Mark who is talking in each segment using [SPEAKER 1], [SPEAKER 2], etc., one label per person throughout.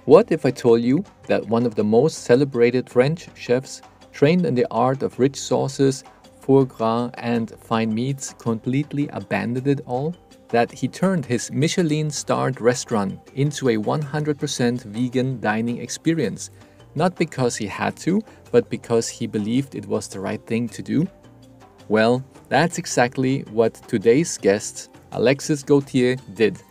[SPEAKER 1] What if I told you that one of the most celebrated French chefs, trained in the art of rich sauces, foie gras, and fine meats, completely abandoned it all? That he turned his Michelin starred restaurant into a 100% vegan dining experience, not because he had to, but because he believed it was the right thing to do? Well, that's exactly what today's guest, Alexis Gauthier, did.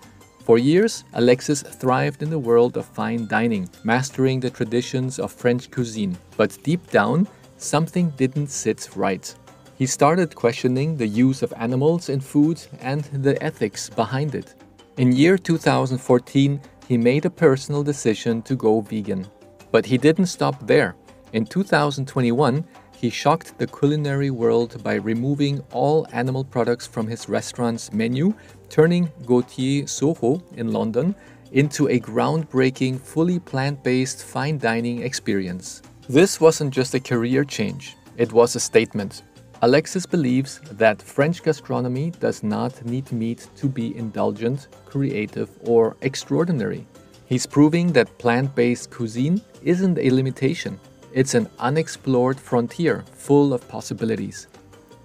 [SPEAKER 1] For years, Alexis thrived in the world of fine dining, mastering the traditions of French cuisine. But deep down, something didn't sit right. He started questioning the use of animals in food and the ethics behind it. In year 2014, he made a personal decision to go vegan. But he didn't stop there. In 2021, he shocked the culinary world by removing all animal products from his restaurant's menu, turning Gauthier Soho in London into a groundbreaking, fully plant-based fine dining experience. This wasn't just a career change, it was a statement. Alexis believes that French gastronomy does not need meat to be indulgent, creative, or extraordinary. He's proving that plant-based cuisine isn't a limitation. It's an unexplored frontier full of possibilities.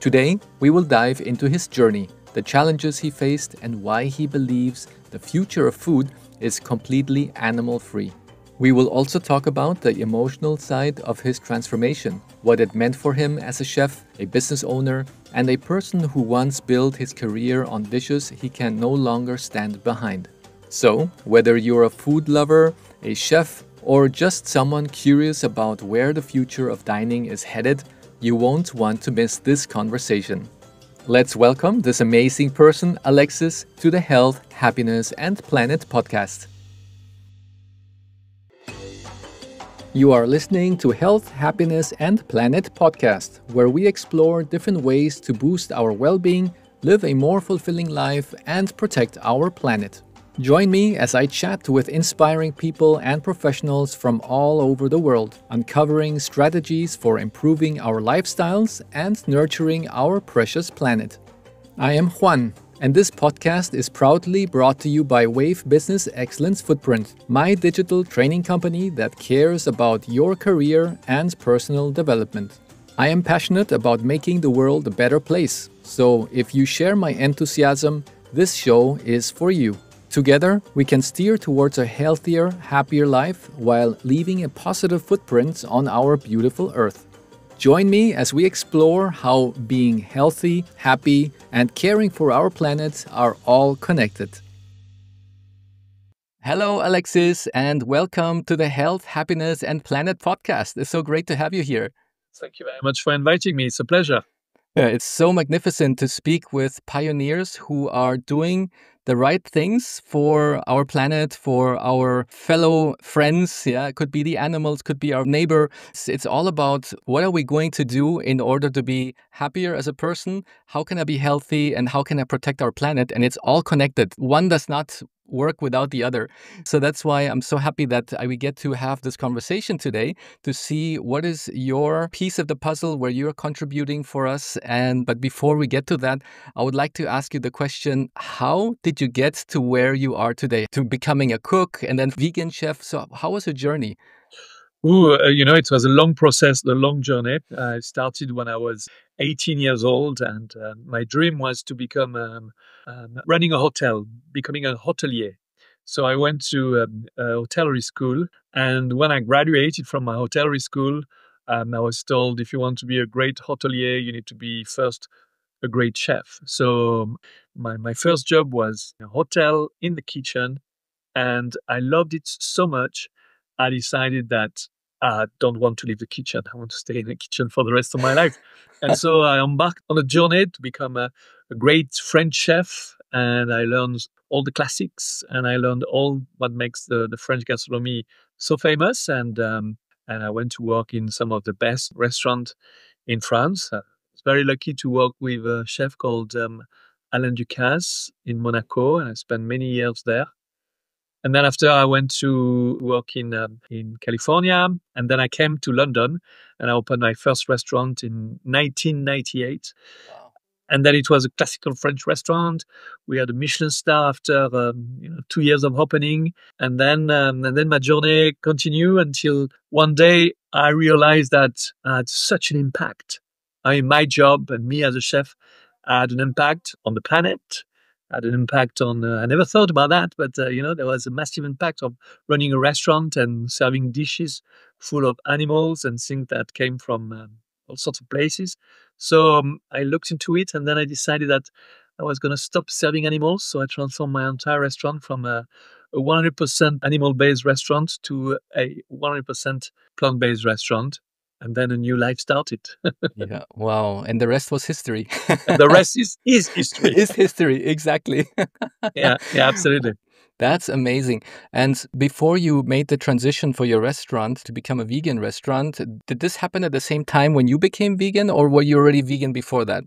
[SPEAKER 1] Today, we will dive into his journey, the challenges he faced, and why he believes the future of food is completely animal-free. We will also talk about the emotional side of his transformation, what it meant for him as a chef, a business owner, and a person who once built his career on dishes he can no longer stand behind. So, whether you're a food lover, a chef, or just someone curious about where the future of dining is headed, you won't want to miss this conversation. Let's welcome this amazing person, Alexis, to the Health, Happiness, and Planet podcast. You are listening to Health, Happiness, and Planet podcast, where we explore different ways to boost our well-being, live a more fulfilling life, and protect our planet. Join me as I chat with inspiring people and professionals from all over the world, uncovering strategies for improving our lifestyles and nurturing our precious planet. I am Juan, and this podcast is proudly brought to you by Wave Business Excellence Footprint, my digital training company that cares about your career and personal development. I am passionate about making the world a better place, so if you share my enthusiasm, this show is for you. Together, we can steer towards a healthier, happier life while leaving a positive footprint on our beautiful Earth. Join me as we explore how being healthy, happy, and caring for our planet are all connected. Hello, Alexis, and welcome to the Health, Happiness, and Planet podcast. It's so great to have you here.
[SPEAKER 2] Thank you very much for inviting me. It's a pleasure.
[SPEAKER 1] Yeah, it's so magnificent to speak with pioneers who are doing the right things for our planet, for our fellow friends. Yeah, it could be the animals, could be our neighbor. It's all about what are we going to do in order to be happier as a person? How can I be healthy and how can I protect our planet? And it's all connected. One does not work without the other. So that's why I'm so happy that we get to have this conversation today to see what is your piece of the puzzle where you're contributing for us. But before we get to that, I would like to ask you the question, how did you get to where you are today, to becoming a cook and then vegan chef? So how was your journey?
[SPEAKER 2] It was a long process, a long journey. I started when I was 18 years old, and my dream was to become running a hotel, becoming a hotelier. So I went to a hotellerie school, and when I graduated from my hotellerie school, I was told if you want to be a great hotelier, you need to be first a great chef. So my first job was a hotel in the kitchen, and I loved it so much. I decided that I don't want to leave the kitchen. I want to stay in the kitchen for the rest of my life. And so I embarked on a journey to become a great French chef. And I learned all the classics, and I learned all what makes the French gastronomy so famous. And I went to work in some of the best restaurants in France. I was very lucky to work with a chef called Alain Ducasse in Monaco, and I spent many years there. And then after I went to work in California, and then I came to London, and I opened my first restaurant in 1998.
[SPEAKER 1] Wow.
[SPEAKER 2] And then it was a classical French restaurant. We had a Michelin star after 2 years of opening, and then my journey continued until one day I realized that I had such an impact. I mean, my job and me as a chef had an impact on the planet. Had an impact on. I never thought about that, but there was a massive impact of running a restaurant and serving dishes full of animals and things that came from all sorts of places. So I looked into it, and then I decided that I was going to stop serving animals. So I transformed my entire restaurant from a 100% animal-based restaurant to a 100% plant-based restaurant. And then a new life started.
[SPEAKER 1] Yeah. Wow. And the rest was history.
[SPEAKER 2] And the rest is history.
[SPEAKER 1] Is history, exactly.
[SPEAKER 2] Yeah, absolutely.
[SPEAKER 1] That's amazing. And before you made the transition for your restaurant to become a vegan restaurant, did this happen at the same time when you became vegan, or were you already vegan before that?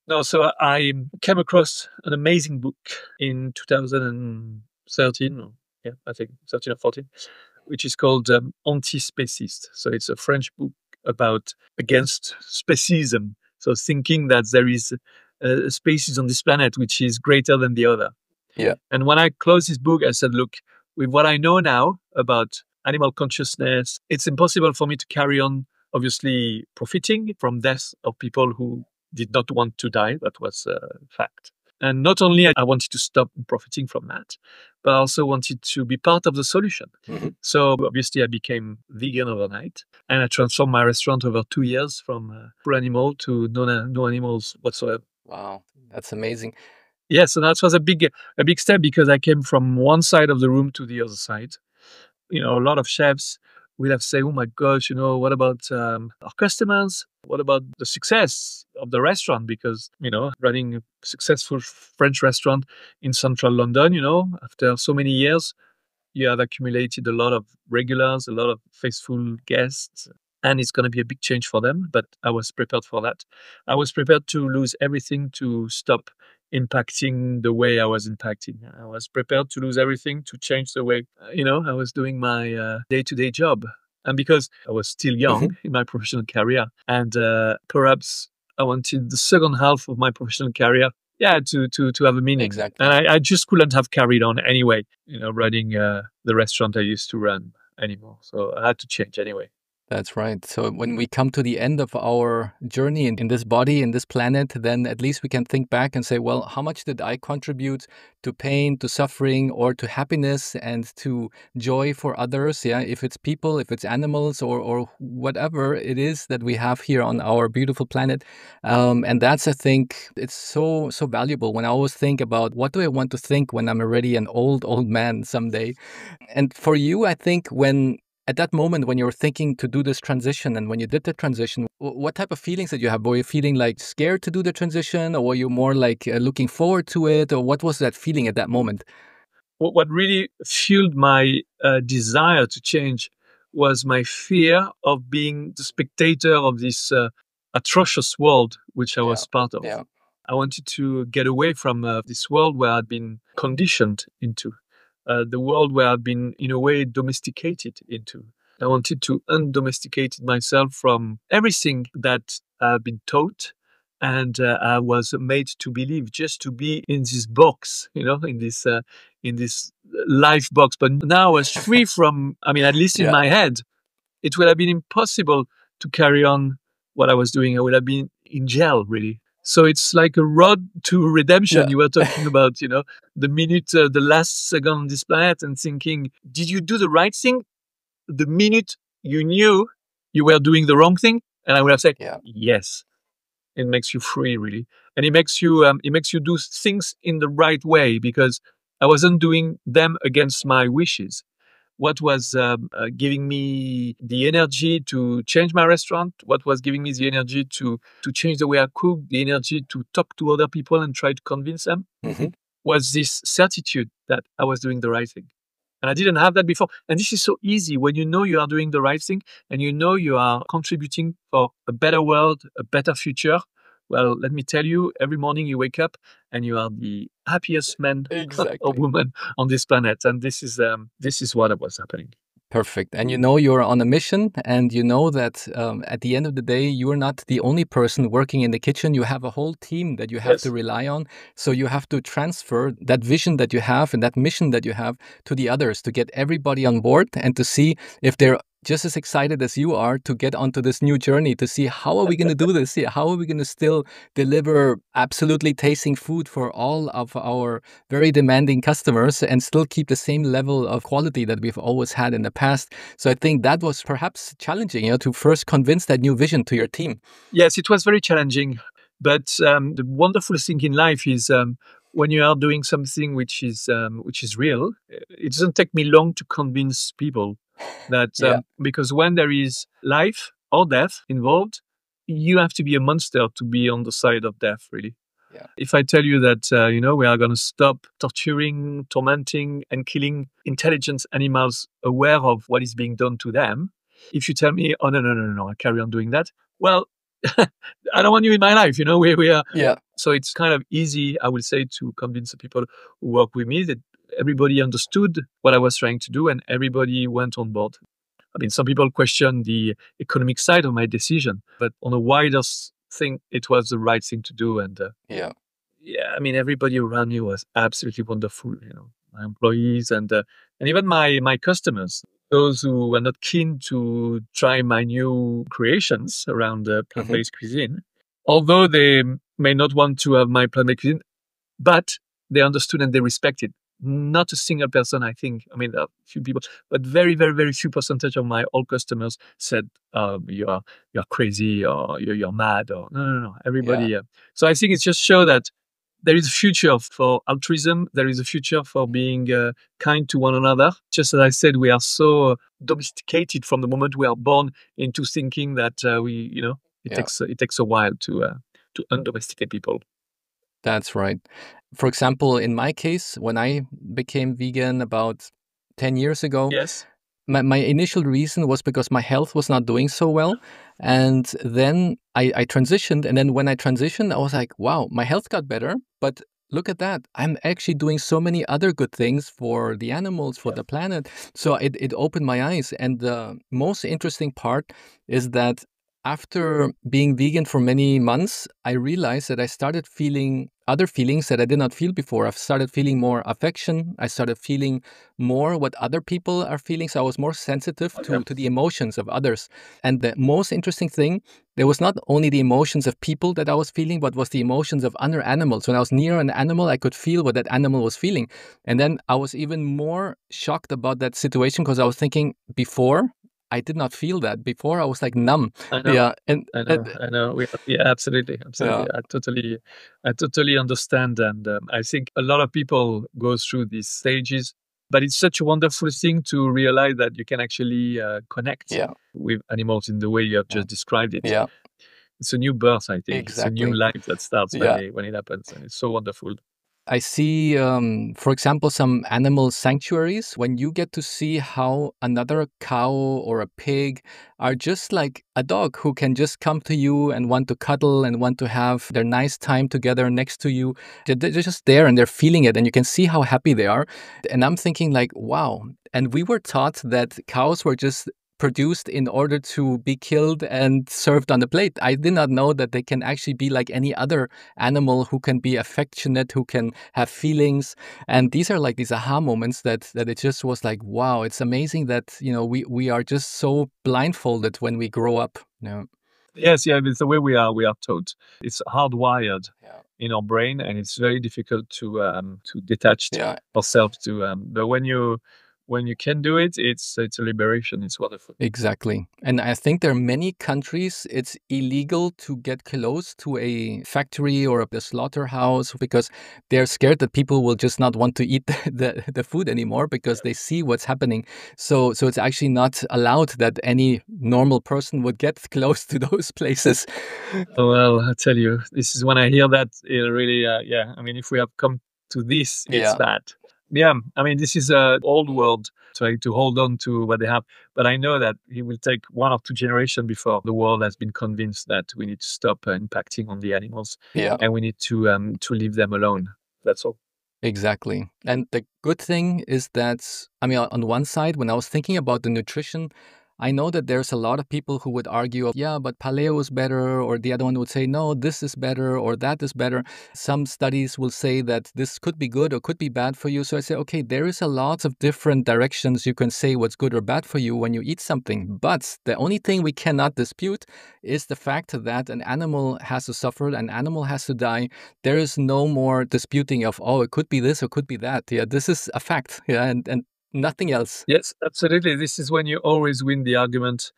[SPEAKER 2] No, so I came across an amazing book in 2013, I think 13 or 14, which is called Anti-Spacist. So it's a French book about against speciesism. So thinking that there is a species on this planet which is greater than the other.
[SPEAKER 1] Yeah.
[SPEAKER 2] And when I closed this book, I said, look, with what I know now about animal consciousness, it's impossible for me to carry on, obviously, profiting from death of people who did not want to die. That was a fact. And not only I wanted to stop profiting from that, but I also wanted to be part of the solution.
[SPEAKER 1] Mm-hmm.
[SPEAKER 2] So obviously I became vegan overnight, and I transformed my restaurant over 2 years from full animal to no animals whatsoever.
[SPEAKER 1] Wow, that's amazing.
[SPEAKER 2] Yes, so that was a big step, because I came from one side of the room to the other side. A lot of chefs will have said, "Oh my gosh, what about our customers? What about the success of the restaurant?" Because running a successful French restaurant in central London, after so many years, you have accumulated a lot of regulars, a lot of faithful guests, and it's going to be a big change for them. But I was prepared for that. I was prepared to lose everything to stop impacting the way I was impacting. I was prepared to lose everything to change the way, I was doing my day-to-day job. And because I was still young in my professional career, and perhaps I wanted the second half of my professional career to have a meaning.
[SPEAKER 1] Exactly.
[SPEAKER 2] And I just couldn't have carried on anyway, running the restaurant I used to run anymore. So I had to change anyway.
[SPEAKER 1] That's right. So when we come to the end of our journey in this body, in this planet, then at least we can think back and say, well, how much did I contribute to pain, to suffering, or to happiness and to joy for others? Yeah, if it's people, if it's animals, or whatever it is that we have here on our beautiful planet. And that's, I think, it's so valuable when I always think about what do I want to think when I'm already an old man someday. And for you, I think at that moment when you were thinking to do this transition and when you did the transition, what type of feelings did you have? Were you feeling like scared to do the transition, or were you more like looking forward to it, or what was that feeling at that moment?
[SPEAKER 2] What really fueled my desire to change was my fear of being the spectator of this atrocious world which I was part of.
[SPEAKER 1] Yeah.
[SPEAKER 2] I wanted to get away from this world where I'd been conditioned into. The world where I've been, in a way, domesticated into. I wanted to undomesticate myself from everything that I've been taught and I was made to believe, just to be in this box, in this life box. But now I was free from, at least in my head, it would have been impossible to carry on what I was doing. I would have been in jail, really. So it's like a road to redemption.
[SPEAKER 1] Yeah.
[SPEAKER 2] You were talking about, the minute, the last second on this planet, and thinking, did you do the right thing? The minute you knew you were doing the wrong thing, and I would have said, yes. It makes you free, really, and it makes you do things in the right way, because I wasn't doing them against my wishes. What was giving me the energy to change my restaurant, what was giving me the energy to change the way I cook, the energy to talk to other people and try to convince them, was this certitude that I was doing the right thing. And I didn't have that before. And this is so easy when you know you are doing the right thing and you know you are contributing for a better world, a better future. Well, let me tell you, every morning you wake up and you are the happiest man or woman on this planet. And this is what was happening.
[SPEAKER 1] Perfect. And you know you're on a mission, and you know that at the end of the day, you are not the only person working in the kitchen. You have a whole team that you have to
[SPEAKER 2] Yes.
[SPEAKER 1] rely on. So you have to transfer that vision that you have and that mission that you have to the others to get everybody on board and to see if they're just as excited as you are to get onto this new journey, to see how are we going to do this? Yeah, how are we going to still deliver absolutely tasting food for all of our very demanding customers and still keep the same level of quality that we've always had in the past. So I think that was perhaps challenging, to first convince that new vision to your team.
[SPEAKER 2] Yes, it was very challenging. But the wonderful thing in life is when you are doing something which is real, it doesn't take me long to convince people that
[SPEAKER 1] Yeah,
[SPEAKER 2] because when there is life or death involved, you have to be a monster to be on the side of death, really.
[SPEAKER 1] yeah,
[SPEAKER 2] If I tell you that, we are going to stop torturing, tormenting, and killing intelligent animals aware of what is being done to them, if you tell me, oh, no, no, no, no, no, I carry on doing that, well, I don't want you in my life. We are.
[SPEAKER 1] yeah,
[SPEAKER 2] So it's kind of easy, I would say, to convince the people who work with me that everybody understood what I was trying to do and everybody went on board. I mean, some people question the economic side of my decision, but on a wider thing, it was the right thing to do. And
[SPEAKER 1] yeah.
[SPEAKER 2] yeah, I mean, everybody around me was absolutely wonderful. My employees and even my customers, those who were not keen to try my new creations around
[SPEAKER 1] Hmm.
[SPEAKER 2] plant-based cuisine, although they may not want to have my plant-based cuisine, but they understood and they respected. Not a single person, I think. I mean, a few people, but very, very, very few percentage of my old customers said, "You're crazy," or "You're mad," or no, no, no.
[SPEAKER 1] Yeah.
[SPEAKER 2] Everybody. So I think it just shows that there is a future for altruism. There is a future for being kind to one another. Just as I said, we are so domesticated from the moment we are born into thinking that
[SPEAKER 1] Yeah,
[SPEAKER 2] it takes a while to undomesticate people.
[SPEAKER 1] that's right. For example, in my case, when I became vegan about 10 years ago,
[SPEAKER 2] Yes.
[SPEAKER 1] my initial reason was because my health was not doing so well. And then I transitioned. And then when I transitioned, I was like, wow, my health got better. But look at that. I'm actually doing so many other good things for the animals, for
[SPEAKER 2] Yeah.
[SPEAKER 1] the planet. So it opened my eyes. And the most interesting part is that after being vegan for many months, I realized that I started feeling other feelings that I did not feel before. I've started feeling more affection. I started feeling more what other people are feeling. So I was more sensitive
[SPEAKER 2] Yeah.
[SPEAKER 1] to the emotions of others. And the most interesting thing, there was not only the emotions of people that I was feeling, but was the emotions of other animals. When I was near an animal, I could feel what that animal was feeling. And then I was even more shocked about that situation because I was thinking before, I did not feel that. Before I was like numb.
[SPEAKER 2] I know.
[SPEAKER 1] Yeah. And
[SPEAKER 2] I know. Yeah, absolutely,
[SPEAKER 1] yeah,
[SPEAKER 2] absolutely. I totally understand, and I think a lot of people go through these stages. But it's such a wonderful thing to realize that you can actually connect
[SPEAKER 1] yeah,
[SPEAKER 2] with animals in the way you have
[SPEAKER 1] yeah,
[SPEAKER 2] just described it.
[SPEAKER 1] yeah,
[SPEAKER 2] It's a new birth, I think. It's a new
[SPEAKER 1] exactly.
[SPEAKER 2] life that starts
[SPEAKER 1] Yeah.
[SPEAKER 2] when it happens, and it's so wonderful.
[SPEAKER 1] I see, for example, some animal sanctuaries when you get to see how another cow or a pig are just like a dog who can just come to you and want to cuddle and want to have their nice time together next to you. They're just there and they're feeling it, and you can see how happy they are. And I'm thinking, like, wow. And we were taught that cows were just produced in order to be killed and served on the plate. I did not know that they can actually be like any other animal who can be affectionate, who can have feelings. And these are like these aha moments that it just was like, wow, it's amazing that, we are just so blindfolded when we grow up. Yeah.
[SPEAKER 2] Yes, yeah, it's the way we are taught. It's hardwired
[SPEAKER 1] Yeah.
[SPEAKER 2] in our brain, and it's very difficult to detach
[SPEAKER 1] Yeah.
[SPEAKER 2] ourselves to. But when you can do it, it's a liberation. It's wonderful.
[SPEAKER 1] Exactly. And I think there are many countries it's illegal to get close to a factory or a slaughterhouse because they're scared that people will just not want to eat the food anymore because they see what's happening. So it's actually not allowed that any normal person would get close to those places.
[SPEAKER 2] Oh, well, I tell you, this is when I hear that, it really, yeah. I mean, if we have come to this, it's
[SPEAKER 1] Yeah.
[SPEAKER 2] bad. Yeah, I mean, this is a old world trying to hold on to what they have, but I know that it will take 1 or 2 generations before the world has been convinced that we need to stop impacting on the animals,
[SPEAKER 1] Yeah.
[SPEAKER 2] and we need to leave them alone. That's all.
[SPEAKER 1] Exactly. And the good thing is that, I mean, on one side, when I was thinking about the nutrition, I know that there's a lot of people who would argue, yeah, but paleo is better, or the other one would say, no, this is better, or that is better. Some studies will say that this could be good or could be bad for you. So I say, okay, there is a lot of different directions you can say what's good or bad for you when you eat something. But the only thing we cannot dispute is the fact that an animal has to suffer, an animal has to die. There is no more disputing of, oh, it could be this or could be that. Yeah, this is a fact. Yeah, and nothing else.
[SPEAKER 2] Yes, absolutely. This is when you always win the argument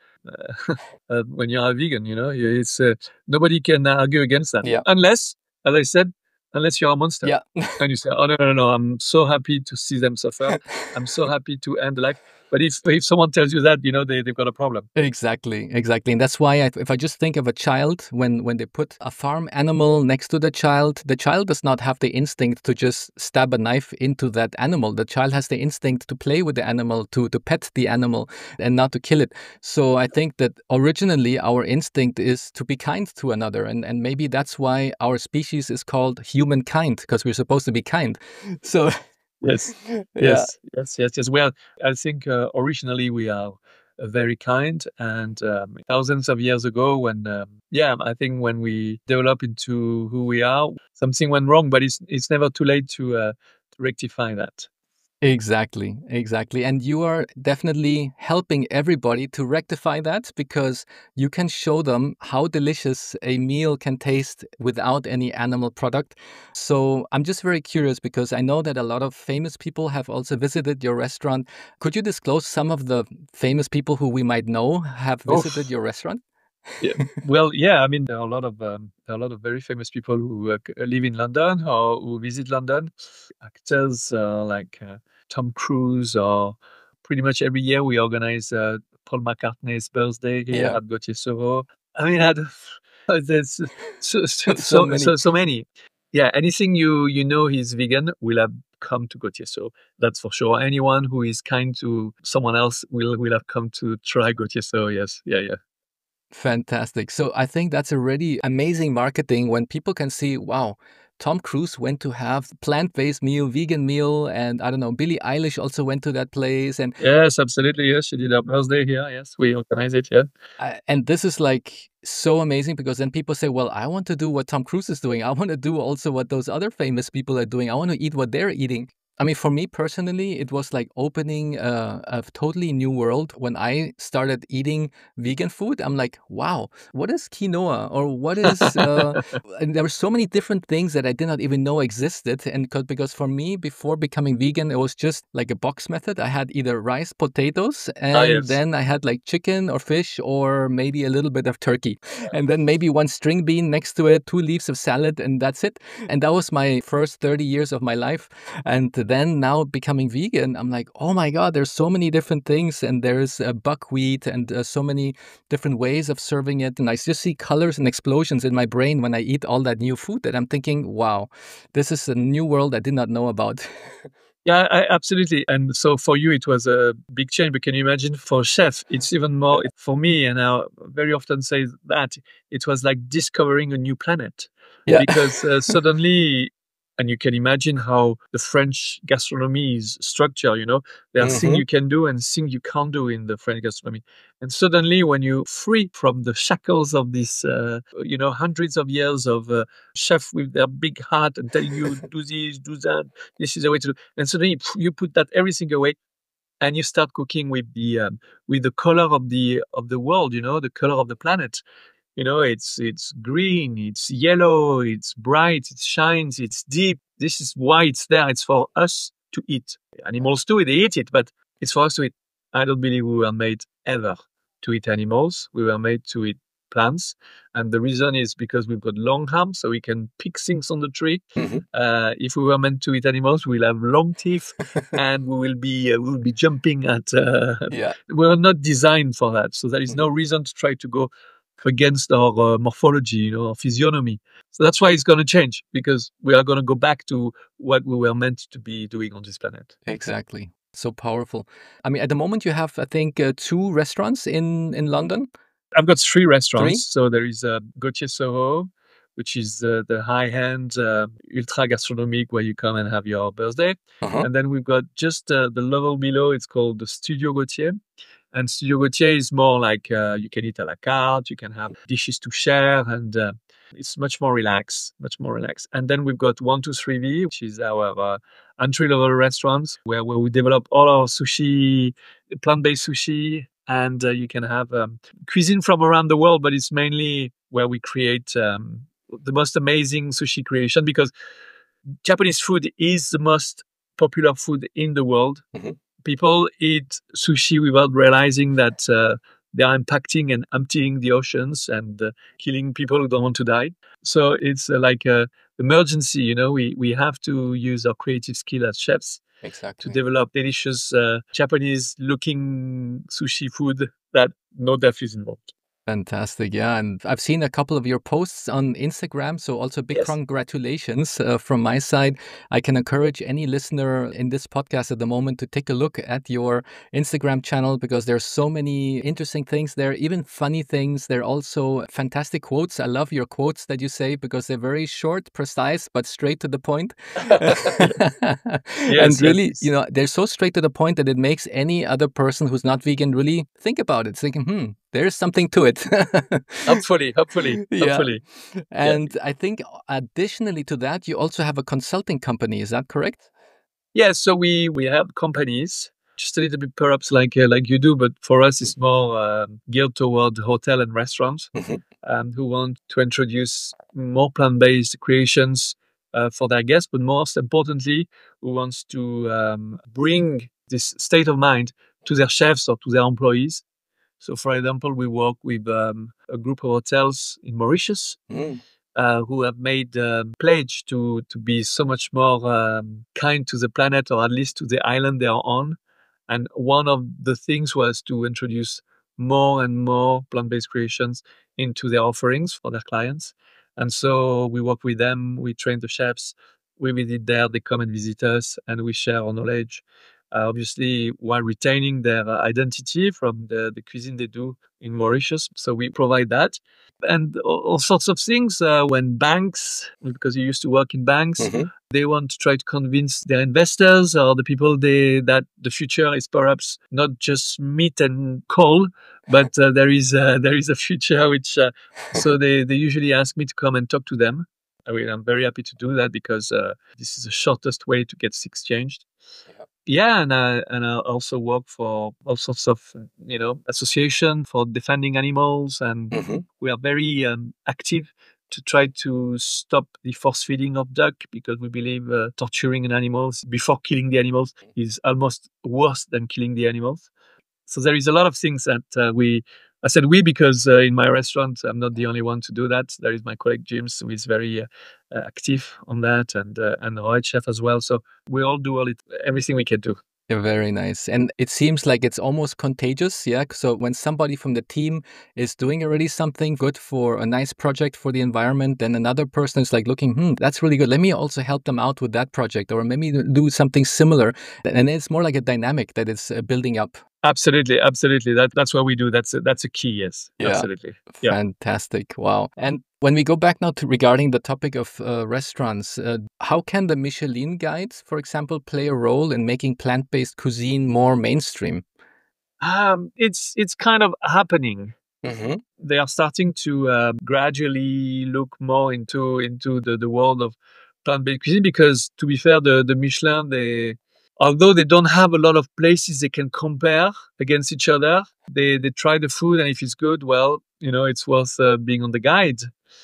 [SPEAKER 2] when you're a vegan. You know, it's nobody can argue against that
[SPEAKER 1] Yeah.
[SPEAKER 2] unless, as I said, unless you're a monster
[SPEAKER 1] Yeah.
[SPEAKER 2] and you say, "Oh no, no, no, no! I'm so happy to see them suffer. I'm so happy to end the life." But if someone tells you that, you know, they've got a problem.
[SPEAKER 1] Exactly, exactly. And that's why if I just think of a child, when they put a farm animal next to the child does not have the instinct to just stab a knife into that animal. The child has the instinct to play with the animal, to pet the animal and not to kill it. So I think that originally our instinct is to be kind to another. And maybe that's why our species is called humankind, because we're supposed to be kind. So
[SPEAKER 2] Yes,
[SPEAKER 1] yeah,
[SPEAKER 2] yes. Well, I think originally we are very kind, and thousands of years ago, when yeah, I think when we develop into who we are, something went wrong, but it's never too late to rectify that.
[SPEAKER 1] exactly, exactly. And you are definitely helping everybody to rectify that because you can show them how delicious a meal can taste without any animal product. So I'm just very curious because I know that a lot of famous people have also visited your restaurant. Could you disclose some of the famous people who we might know have
[SPEAKER 2] Oh,
[SPEAKER 1] visited your restaurant?
[SPEAKER 2] yeah. Well, yeah. I mean, there are a lot of very famous people who live in London or who visit London. Actors like Tom Cruise, or pretty much every year we organize Paul McCartney's birthday here
[SPEAKER 1] Yeah,
[SPEAKER 2] at Gautier Soho. I mean, there's
[SPEAKER 1] it's so many.
[SPEAKER 2] so many. Yeah, anything you know he's vegan will have come to Gautier. So that's for sure. Anyone who is kind to someone else will have come to try Gautier. So yes, yeah, yeah.
[SPEAKER 1] Fantastic. So I think that's already amazing marketing when people can see, wow, Tom Cruise went to have plant-based meal, vegan meal, and I don't know, Billie Eilish also went to that place,
[SPEAKER 2] Yes, absolutely. Yes, she did her birthday here. Yes, we organize it. Yeah.
[SPEAKER 1] and this is like so amazing because then people say, well, I want to do what Tom Cruise is doing. I want to do also what those other famous people are doing. I want to eat what they're eating. I mean, for me personally, it was like opening a totally new world when I started eating vegan food. I'm like, wow, what is quinoa or what is and there were so many different things that I did not even know existed. And because for me, before becoming vegan, it was just like a box method. I had either rice, potatoes,
[SPEAKER 2] Ah,
[SPEAKER 1] and
[SPEAKER 2] yes.
[SPEAKER 1] then I had like chicken or fish or maybe a little bit of turkey. And then maybe one string bean next to it, two leaves of salad, and that's it. And that was my first 30 years of my life. And then now becoming vegan, I'm like, oh my God, there's so many different things. And there's buckwheat and so many different ways of serving it. And I just see colors and explosions in my brain when I eat all that new food that I'm thinking, wow, this is a new world I did not know about.
[SPEAKER 2] Yeah, absolutely. And so for you, it was a big change. But can you imagine for a chef, it's even more for me. And I very often say that it was like discovering a new planet
[SPEAKER 1] Yeah.
[SPEAKER 2] because suddenly, and you can imagine how the French gastronomy is structured. You know, there are things
[SPEAKER 1] Hmm.
[SPEAKER 2] you can do and things you can't do in the French gastronomy. And suddenly, when you free from the shackles of this, you know, hundreds of years of chef with their big heart and telling you do this, do that, this is the way to do. And suddenly you put that everything away and you start cooking with the color of the world, you know, the color of the planet. You know, it's green, it's yellow, it's bright, it shines, it's deep. This is why it's there. It's for us to eat. Animals too, they eat it, but it's for us to eat. I don't believe we were made ever to eat animals. We were made to eat plants. And the reason is because we've got long arms, so we can pick things on the tree.
[SPEAKER 1] Hmm.
[SPEAKER 2] If we were meant to eat animals, we'll have long teeth, and we will be jumping at.
[SPEAKER 1] Yeah.
[SPEAKER 2] We're not designed for that, so there is
[SPEAKER 1] Mhm.
[SPEAKER 2] no reason to try to go against our morphology, you know, our physiognomy. So that's why it's going to change because we are going to go back to what we were meant to be doing on this planet.
[SPEAKER 1] Exactly. So powerful. I mean, at the moment you have, I think, two restaurants in London.
[SPEAKER 2] I've got three restaurants.
[SPEAKER 1] Three?
[SPEAKER 2] So there is Gautier Soho, which is the high-end ultra gastronomic where you come and have your birthday.
[SPEAKER 1] Uh-huh.
[SPEAKER 2] And then we've got just the level below. It's called the Studio Gautier. And Studio Gautier is more like you can eat à la carte, you can have dishes to share, and it's much more relaxed, much more relaxed. And then we've got 123V, which is our entry-level restaurants where we develop all our sushi, plant-based sushi, and you can have cuisine from around the world, but it's mainly where we create the most amazing sushi creation, because Japanese food is the most popular food in the world.
[SPEAKER 1] Mhm.
[SPEAKER 2] People eat sushi without realizing that they are impacting and emptying the oceans and killing people who don't want to die. So it's like a emergency. We have to use our creative skill as chefs to
[SPEAKER 1] Exactly.
[SPEAKER 2] develop delicious Japanese-looking sushi food that no death is involved.
[SPEAKER 1] Fantastic. Yeah. And I've seen a couple of your posts on Instagram. So also big
[SPEAKER 2] Yes.
[SPEAKER 1] congratulations from my side. I can encourage any listener in this podcast at the moment to take a look at your Instagram channel, because there's so many interesting things there, even funny things. There are also fantastic quotes. I love your quotes that you say, because they're very short, precise, but straight to the point. And
[SPEAKER 2] Yes,
[SPEAKER 1] really,
[SPEAKER 2] yes.
[SPEAKER 1] they're so straight to the point that it makes any other person who's not vegan really think about it, thinking, there's something to it.
[SPEAKER 2] Hopefully,
[SPEAKER 1] Yeah.
[SPEAKER 2] hopefully. Yeah.
[SPEAKER 1] And I think additionally to that, you also have a consulting company. Is that correct?
[SPEAKER 2] Yeah, so we have companies, just a little bit perhaps like you do, but for us it's more geared toward hotel and restaurants
[SPEAKER 1] Mhm.
[SPEAKER 2] who want to introduce more plant-based creations for their guests, but most importantly, who wants to bring this state of mind to their chefs or to their employees. So, for example, we work with a group of hotels in Mauritius
[SPEAKER 1] Mm.
[SPEAKER 2] who have made a pledge to be so much more kind to the planet, or at least to the island they are on. And one of the things was to introduce more and more plant-based creations into their offerings for their clients. And so we work with them, we train the chefs, we visit there, they come and visit us, and we share our knowledge. Obviously, while retaining their identity from the cuisine they do in Mauritius. So we provide that. And all sorts of things. When banks, because you used to work in banks,
[SPEAKER 1] Mhm.
[SPEAKER 2] they want to try to convince their investors or the people that the future is perhaps not just meat and coal, but there is a future which. So they usually ask me to come and talk to them. I'm very happy to do that, because this is the shortest way to get things changed.
[SPEAKER 1] Yeah.
[SPEAKER 2] Yeah, and I also work for all sorts of association for defending animals, and
[SPEAKER 1] Mhm.
[SPEAKER 2] we are very active to try to stop the force feeding of duck, because we believe torturing an animals before killing the animals is almost worse than killing the animals. So there is a lot of things that I said we, because in my restaurant I'm not the only one to do that. There is my colleague James, who is very active on that, and the head chef as well. So we all do everything we can do.
[SPEAKER 1] Yeah, very nice. And it seems like it's almost contagious. Yeah. So when somebody from the team is doing already something good for a nice project for the environment, then another person is like looking, that's really good. Let me also help them out with that project, or maybe do something similar. And it's more like a dynamic that is building up.
[SPEAKER 2] Absolutely, absolutely. That's what we do. That's a key. Yes,
[SPEAKER 1] Yeah.
[SPEAKER 2] absolutely. Yeah.
[SPEAKER 1] Fantastic. Wow. And when we go back now to regarding the topic of restaurants, how can the Michelin guides, for example, play a role in making plant-based cuisine more mainstream?
[SPEAKER 2] It's kind of happening.
[SPEAKER 1] Hmm.
[SPEAKER 2] They are starting to gradually look more into the world of plant-based cuisine, because to be fair, the Michelin, although they don't have a lot of places they can compare against each other, they try the food, and if it's good, well, it's worth being on the guide.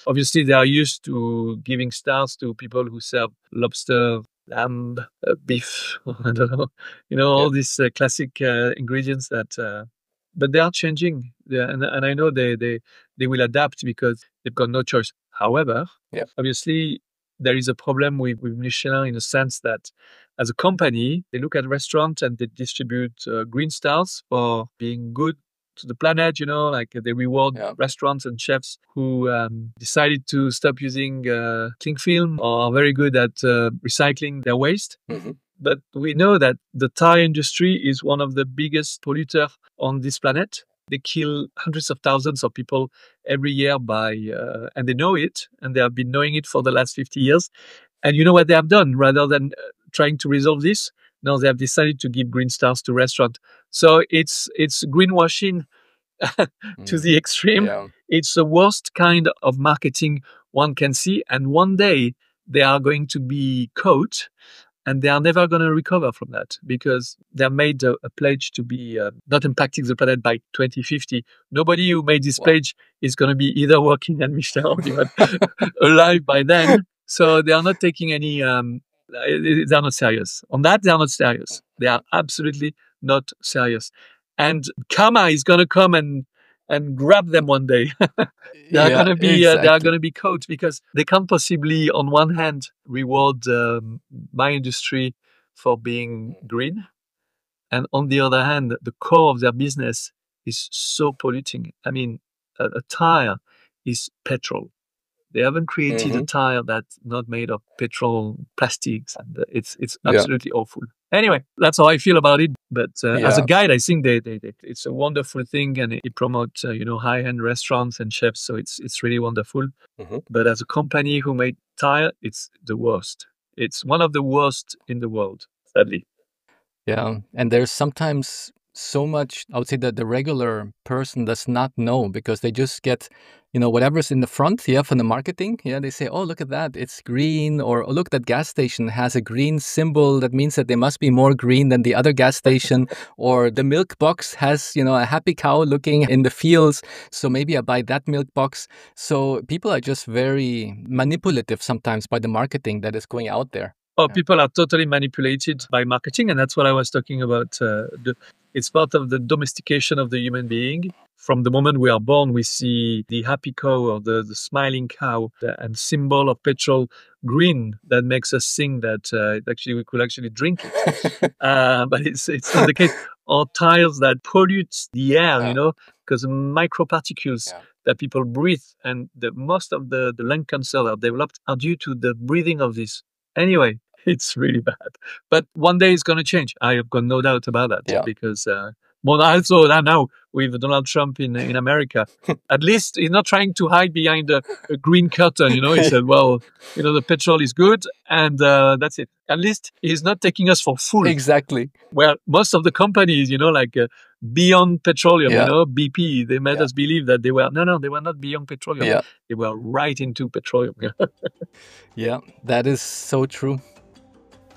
[SPEAKER 2] Obviously, they are used to giving stars to people who serve lobster, lamb, beef, I don't know,
[SPEAKER 1] Yeah.
[SPEAKER 2] all these classic ingredients that. But they are changing, yeah, and I know they will adapt, because they've got no choice. However,
[SPEAKER 1] Yeah.
[SPEAKER 2] obviously, there is a problem with Michelin, in a sense that, as a company, they look at restaurants and they distribute green stars for being good to the planet. Like they reward
[SPEAKER 1] Yeah.
[SPEAKER 2] restaurants and chefs who decided to stop using cling film, or are very good at recycling their waste.
[SPEAKER 1] Hmm.
[SPEAKER 2] But we know that the tire industry is one of the biggest polluter on this planet. They kill hundreds of thousands of people every year and they know it, and they have been knowing it for the last 50 years. And you know what they have done? Rather than trying to resolve this, no, they have decided to give green stars to restaurants. So it's greenwashing to the extreme.
[SPEAKER 1] Yeah.
[SPEAKER 2] It's the worst kind of marketing one can see. And one day they are going to be caught, and they are never going to recover from that, because they have made a pledge to be not impacting the planet by 2050. Nobody who made this pledge is going to be either working at Michelin or even alive by then. So they are not taking any, they are not serious. On that, they are not serious. They are absolutely not serious. And karma is going to come and grab them one day. They are going to be they are going to be caught, because they can't possibly, on one hand, reward my industry for being green, and on the other hand, the core of their business is so polluting. I mean, a tire is petrol. They haven't created a tire that's not made of petrol, plastics, and it's absolutely awful. Anyway, that's how I feel about it. But as a guide, I think it's a wonderful thing, and it promotes high-end restaurants and chefs. So it's really wonderful. But as a company who made tire, it's the worst. It's one of the worst in the world, sadly.
[SPEAKER 1] Yeah, and there's sometimes so much, I would say, that the regular person does not know, because they just get, whatever's in the front, from the marketing. They say, oh, look at that, it's green. Or, oh, look, that gas station has a green symbol. That means that they must be more green than the other gas station. Or the milk box has, a happy cow looking in the fields. So maybe I buy that milk box. So people are just very manipulative sometimes by the marketing that is going out there.
[SPEAKER 2] Oh, people are totally manipulated by marketing. And that's what I was talking about. It's part of the domestication of the human being. From the moment we are born, we see the happy cow, or the smiling cow, and symbol of petrol green, that makes us think that we could actually drink it. But it's not the case. Or tires that pollute the air, because microparticles that people breathe, and most of the lung cancer that are developed are due to the breathing of this. Anyway, it's really bad. But one day it's going to change. I have got no doubt about that. Because also now with Donald Trump in America, at least he's not trying to hide behind a green curtain. He said, well, the petrol is good, and that's it. At least he's not taking us for fools.
[SPEAKER 1] Exactly.
[SPEAKER 2] Well, most of the companies, like Beyond Petroleum, BP, they made us believe that they were not beyond petroleum. They were right into petroleum.
[SPEAKER 1] Yeah, that is so true.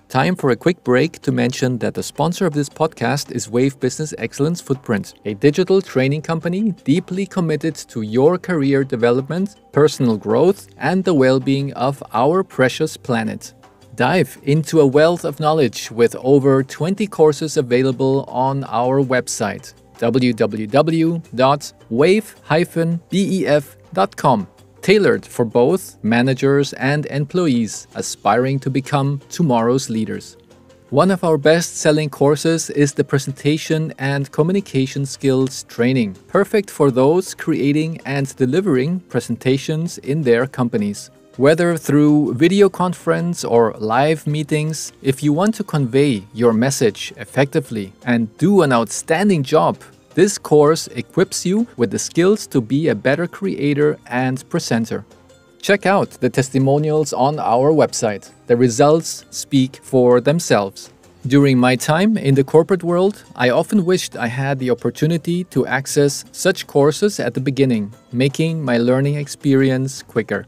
[SPEAKER 1] Time for a quick break to mention that the sponsor of this podcast is Wave Business Excellence Footprint, a digital training company deeply committed to your career development, personal growth, and the well-being of our precious planet. Dive into a wealth of knowledge with over 20 courses available on our website, www.wave-bef.com. Tailored for both managers and employees aspiring to become tomorrow's leaders. One of our best-selling courses is the Presentation and Communication Skills Training, perfect for those creating and delivering presentations in their companies. Whether through video conference or live meetings, if you want to convey your message effectively and do an outstanding job, this course equips you with the skills to be a better creator and presenter. Check out the testimonials on our website. The results speak for themselves. During my time in the corporate world, I often wished I had the opportunity to access such courses at the beginning, making my learning experience quicker.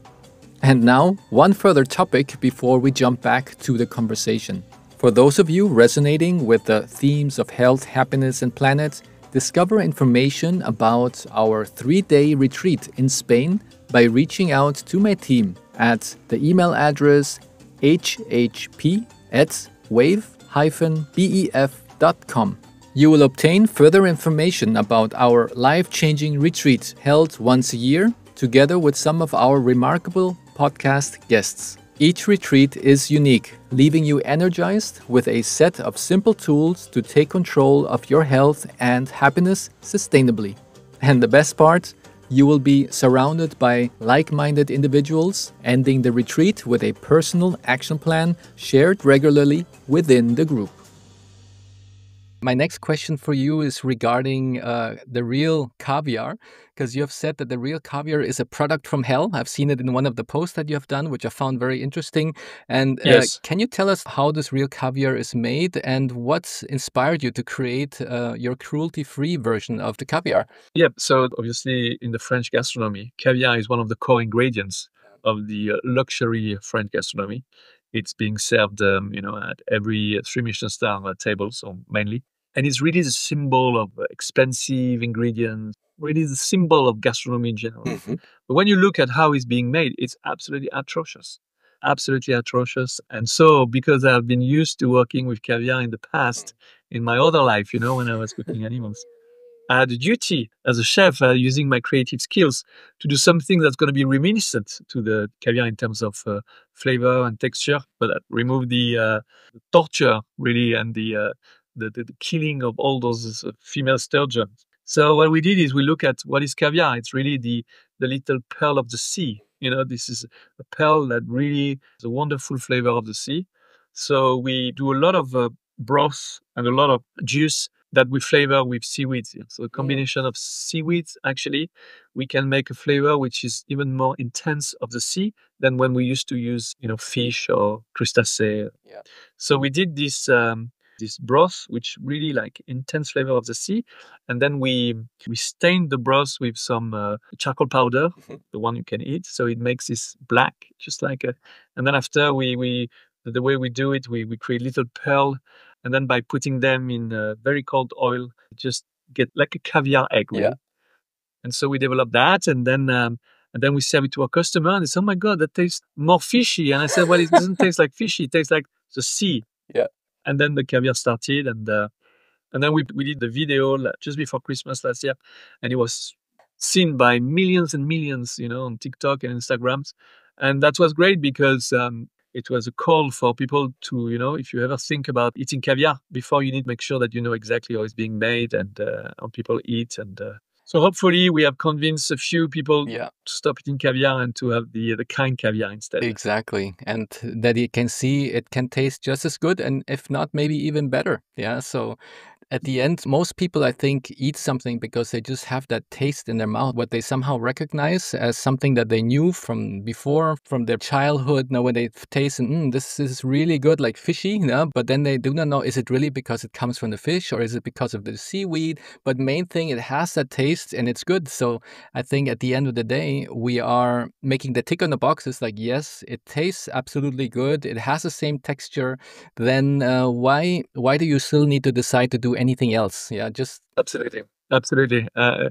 [SPEAKER 1] And now, one further topic before we jump back to the conversation. For those of you resonating with the themes of health, happiness, and planet, discover information about our 3-day retreat in Spain by reaching out to my team at the email address hhp@wave-bef.com. You will obtain further information about our life-changing retreat held once a year, together with some of our remarkable podcast guests. Each retreat is unique, leaving you energized with a set of simple tools to take control of your health and happiness sustainably. And the best part, you will be surrounded by like-minded individuals, ending the retreat with a personal action plan shared regularly within the group. My next question for you is regarding the real caviar, because you have said that the real caviar is a product from hell. I've seen it in one of the posts that you have done, which I found very interesting. And
[SPEAKER 2] Yes.
[SPEAKER 1] can you tell us how this real caviar is made and what's inspired you to create your cruelty-free version of the caviar?
[SPEAKER 2] Yep. So obviously, in the French gastronomy, caviar is one of the core ingredients of the luxury French gastronomy. It's being served, at every three Michelin star table, so mainly, and it's really the symbol of expensive ingredients. Really, the symbol of gastronomy in general.
[SPEAKER 1] Mhm.
[SPEAKER 2] But when you look at how it's being made, it's absolutely atrocious. And so, because I've been used to working with caviar in the past, in my other life, when I was cooking animals, I had a duty as a chef, using my creative skills to do something that's going to be reminiscent to the caviar in terms of flavor and texture, but that remove the torture really and the killing of all those female sturgeons. So what we did is we look at what is caviar. It's really the little pearl of the sea. This is a pearl that really is a wonderful flavor of the sea. So we do a lot of broth and a lot of juice that we flavor with seaweeds. Yeah. So a combination of seaweeds, actually, we can make a flavor which is even more intense of the sea than when we used to use, fish or crustacea.
[SPEAKER 1] Yeah.
[SPEAKER 2] So we did this broth, which really like intense flavor of the sea, and then we stained the broth with some charcoal powder,
[SPEAKER 1] Mhm.
[SPEAKER 2] the one you can eat, so it makes this black, just like a. And then after we the way we do it, we create little pearl, and then by putting them in very cold oil, just get like a caviar egg,
[SPEAKER 1] Yeah.
[SPEAKER 2] really. And so we developed that, and then we serve it to our customer, and they say, "Oh my god, that tastes more fishy." And I said, "Well, it doesn't taste like fishy; it tastes like the sea."
[SPEAKER 1] Yeah.
[SPEAKER 2] And then the caviar started, and then we did the video just before Christmas last year, and it was seen by millions and millions, on TikTok and Instagrams, and that was great because it was a call for people to, if you ever think about eating caviar, before you need to make sure that you know exactly how it's being made and how people eat, and so hopefully we have convinced a few people
[SPEAKER 1] Yeah.
[SPEAKER 2] to stop eating caviar and to have the kind caviar instead.
[SPEAKER 1] Exactly. And that you can see it can taste just as good and if not, maybe even better. Yeah. So at the end, most people, I think, eat something because they just have that taste in their mouth, what they somehow recognize as something that they knew from before, from their childhood. Now, when they taste, and this is really good, like fishy, but then they do not know, is it really because it comes from the fish or is it because of the seaweed? But main thing, it has that taste and it's good. So I think at the end of the day, we are making the tick on the boxes like, yes, it tastes absolutely good. It has the same texture. Then why do you still need to decide to do anything else? Yeah, just
[SPEAKER 2] Absolutely. Absolutely. I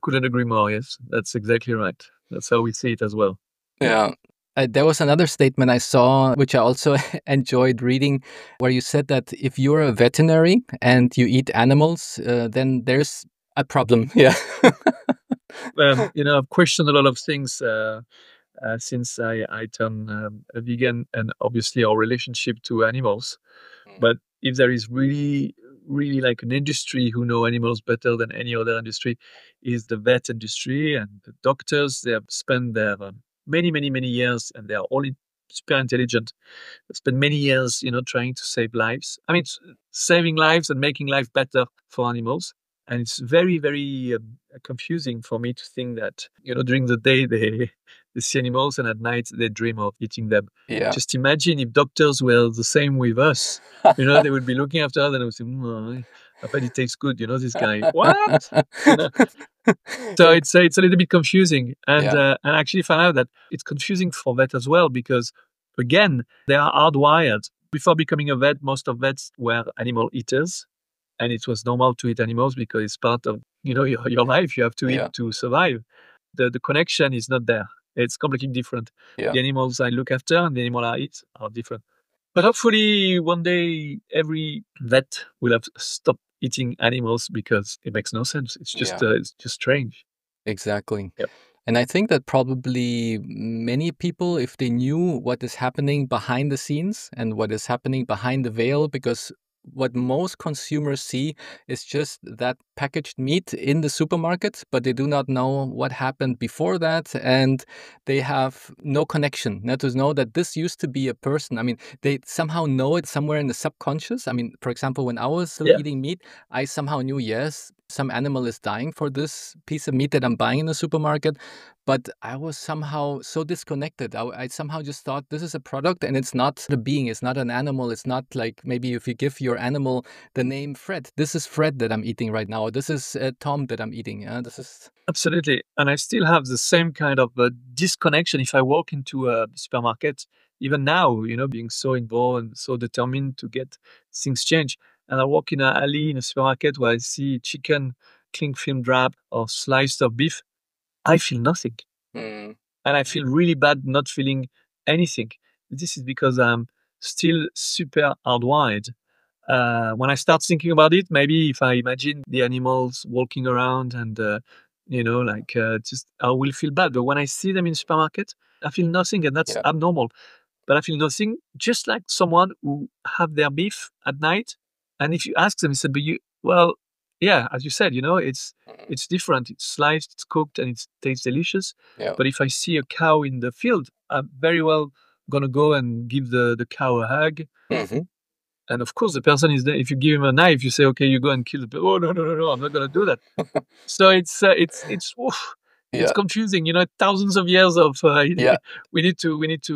[SPEAKER 2] couldn't agree more. Yes, that's exactly right. That's how we see it as well.
[SPEAKER 1] yeah. There was another statement I saw, which I also enjoyed reading, where you said that if you're a veterinary and you eat animals, then there's a problem. Yeah.
[SPEAKER 2] I've questioned a lot of things since I turned a vegan, and obviously our relationship to animals.
[SPEAKER 1] Mm.
[SPEAKER 2] But if there is really, really like an industry who know animals better than any other industry, is the vet industry and the doctors. They have spent their many, many, many years, and they are all super intelligent. They spend many years, trying to save lives. I mean, saving lives and making life better for animals. And it's very, very confusing for me to think that, during the day they see animals and at night they dream of eating them.
[SPEAKER 1] Yeah.
[SPEAKER 2] Just imagine if doctors were the same with us. They would be looking after us and they would say, I bet it tastes good, this guy. What? You know? So
[SPEAKER 1] Yeah.
[SPEAKER 2] it's a little bit confusing. And,
[SPEAKER 1] Yeah.
[SPEAKER 2] and I actually found out that it's confusing for vet as well because, again, they are hardwired. Before becoming a vet, most of vets were animal eaters, and it was normal to eat animals because it's part of your life. You have to eat
[SPEAKER 1] Yeah.
[SPEAKER 2] to survive. The connection is not there. It's completely different.
[SPEAKER 1] Yeah.
[SPEAKER 2] The animals I look after and the animal I eat are different. But hopefully one day every vet will have stopped eating animals because it makes no sense.
[SPEAKER 1] Yeah.
[SPEAKER 2] It's just strange.
[SPEAKER 1] Exactly.
[SPEAKER 2] Yep.
[SPEAKER 1] And I think that probably many people, if they knew what is happening behind the scenes and what is happening behind the veil, because what most consumers see is just that packaged meat in the supermarket, but they do not know what happened before that, and they have no connection. Not to know that this used to be a person. I mean, they somehow know it somewhere in the subconscious. I mean, for example, when I was still
[SPEAKER 2] Yeah,
[SPEAKER 1] eating meat, I somehow knew, yes, some animal is dying for this piece of meat that I'm buying in the supermarket, but I was somehow so disconnected. I somehow just thought this is a product and it's not a being, it's not an animal. It's not like maybe if you give your animal the name Fred, this is Fred that I'm eating right now. This is Tom that I'm eating. This is,
[SPEAKER 2] absolutely. And I still have the same kind of disconnection if I walk into a supermarket, even now, being so involved and so determined to get things changed. And I walk in an alley in a supermarket where I see chicken, cling film wrap, or sliced of beef. I feel nothing.
[SPEAKER 1] mm,
[SPEAKER 2] And I feel really bad not feeling anything. This is because I'm still super hardwired. When I start thinking about it, maybe if I imagine the animals walking around and, just I will feel bad. But when I see them in supermarket, I feel nothing, and that's
[SPEAKER 1] yeah.
[SPEAKER 2] abnormal. But I feel nothing, just like someone who have their beef at night, and if you ask them, they said, "But you, well, yeah, as you said,
[SPEAKER 1] Mm,
[SPEAKER 2] it's different. It's sliced, it's cooked, and it tastes delicious.
[SPEAKER 1] yeah.
[SPEAKER 2] But if I see a cow in the field, I'm very well gonna go and give the cow a hug.
[SPEAKER 1] Hmm.
[SPEAKER 2] And of course, the person is there. If you give him a knife, you say, "Okay, you go and kill the." Oh, no, no, no, no! I'm not gonna do that. So it's oof, it's
[SPEAKER 1] Yeah.
[SPEAKER 2] confusing. Thousands of years of
[SPEAKER 1] Yeah.
[SPEAKER 2] we need to
[SPEAKER 1] Yeah.
[SPEAKER 2] we need to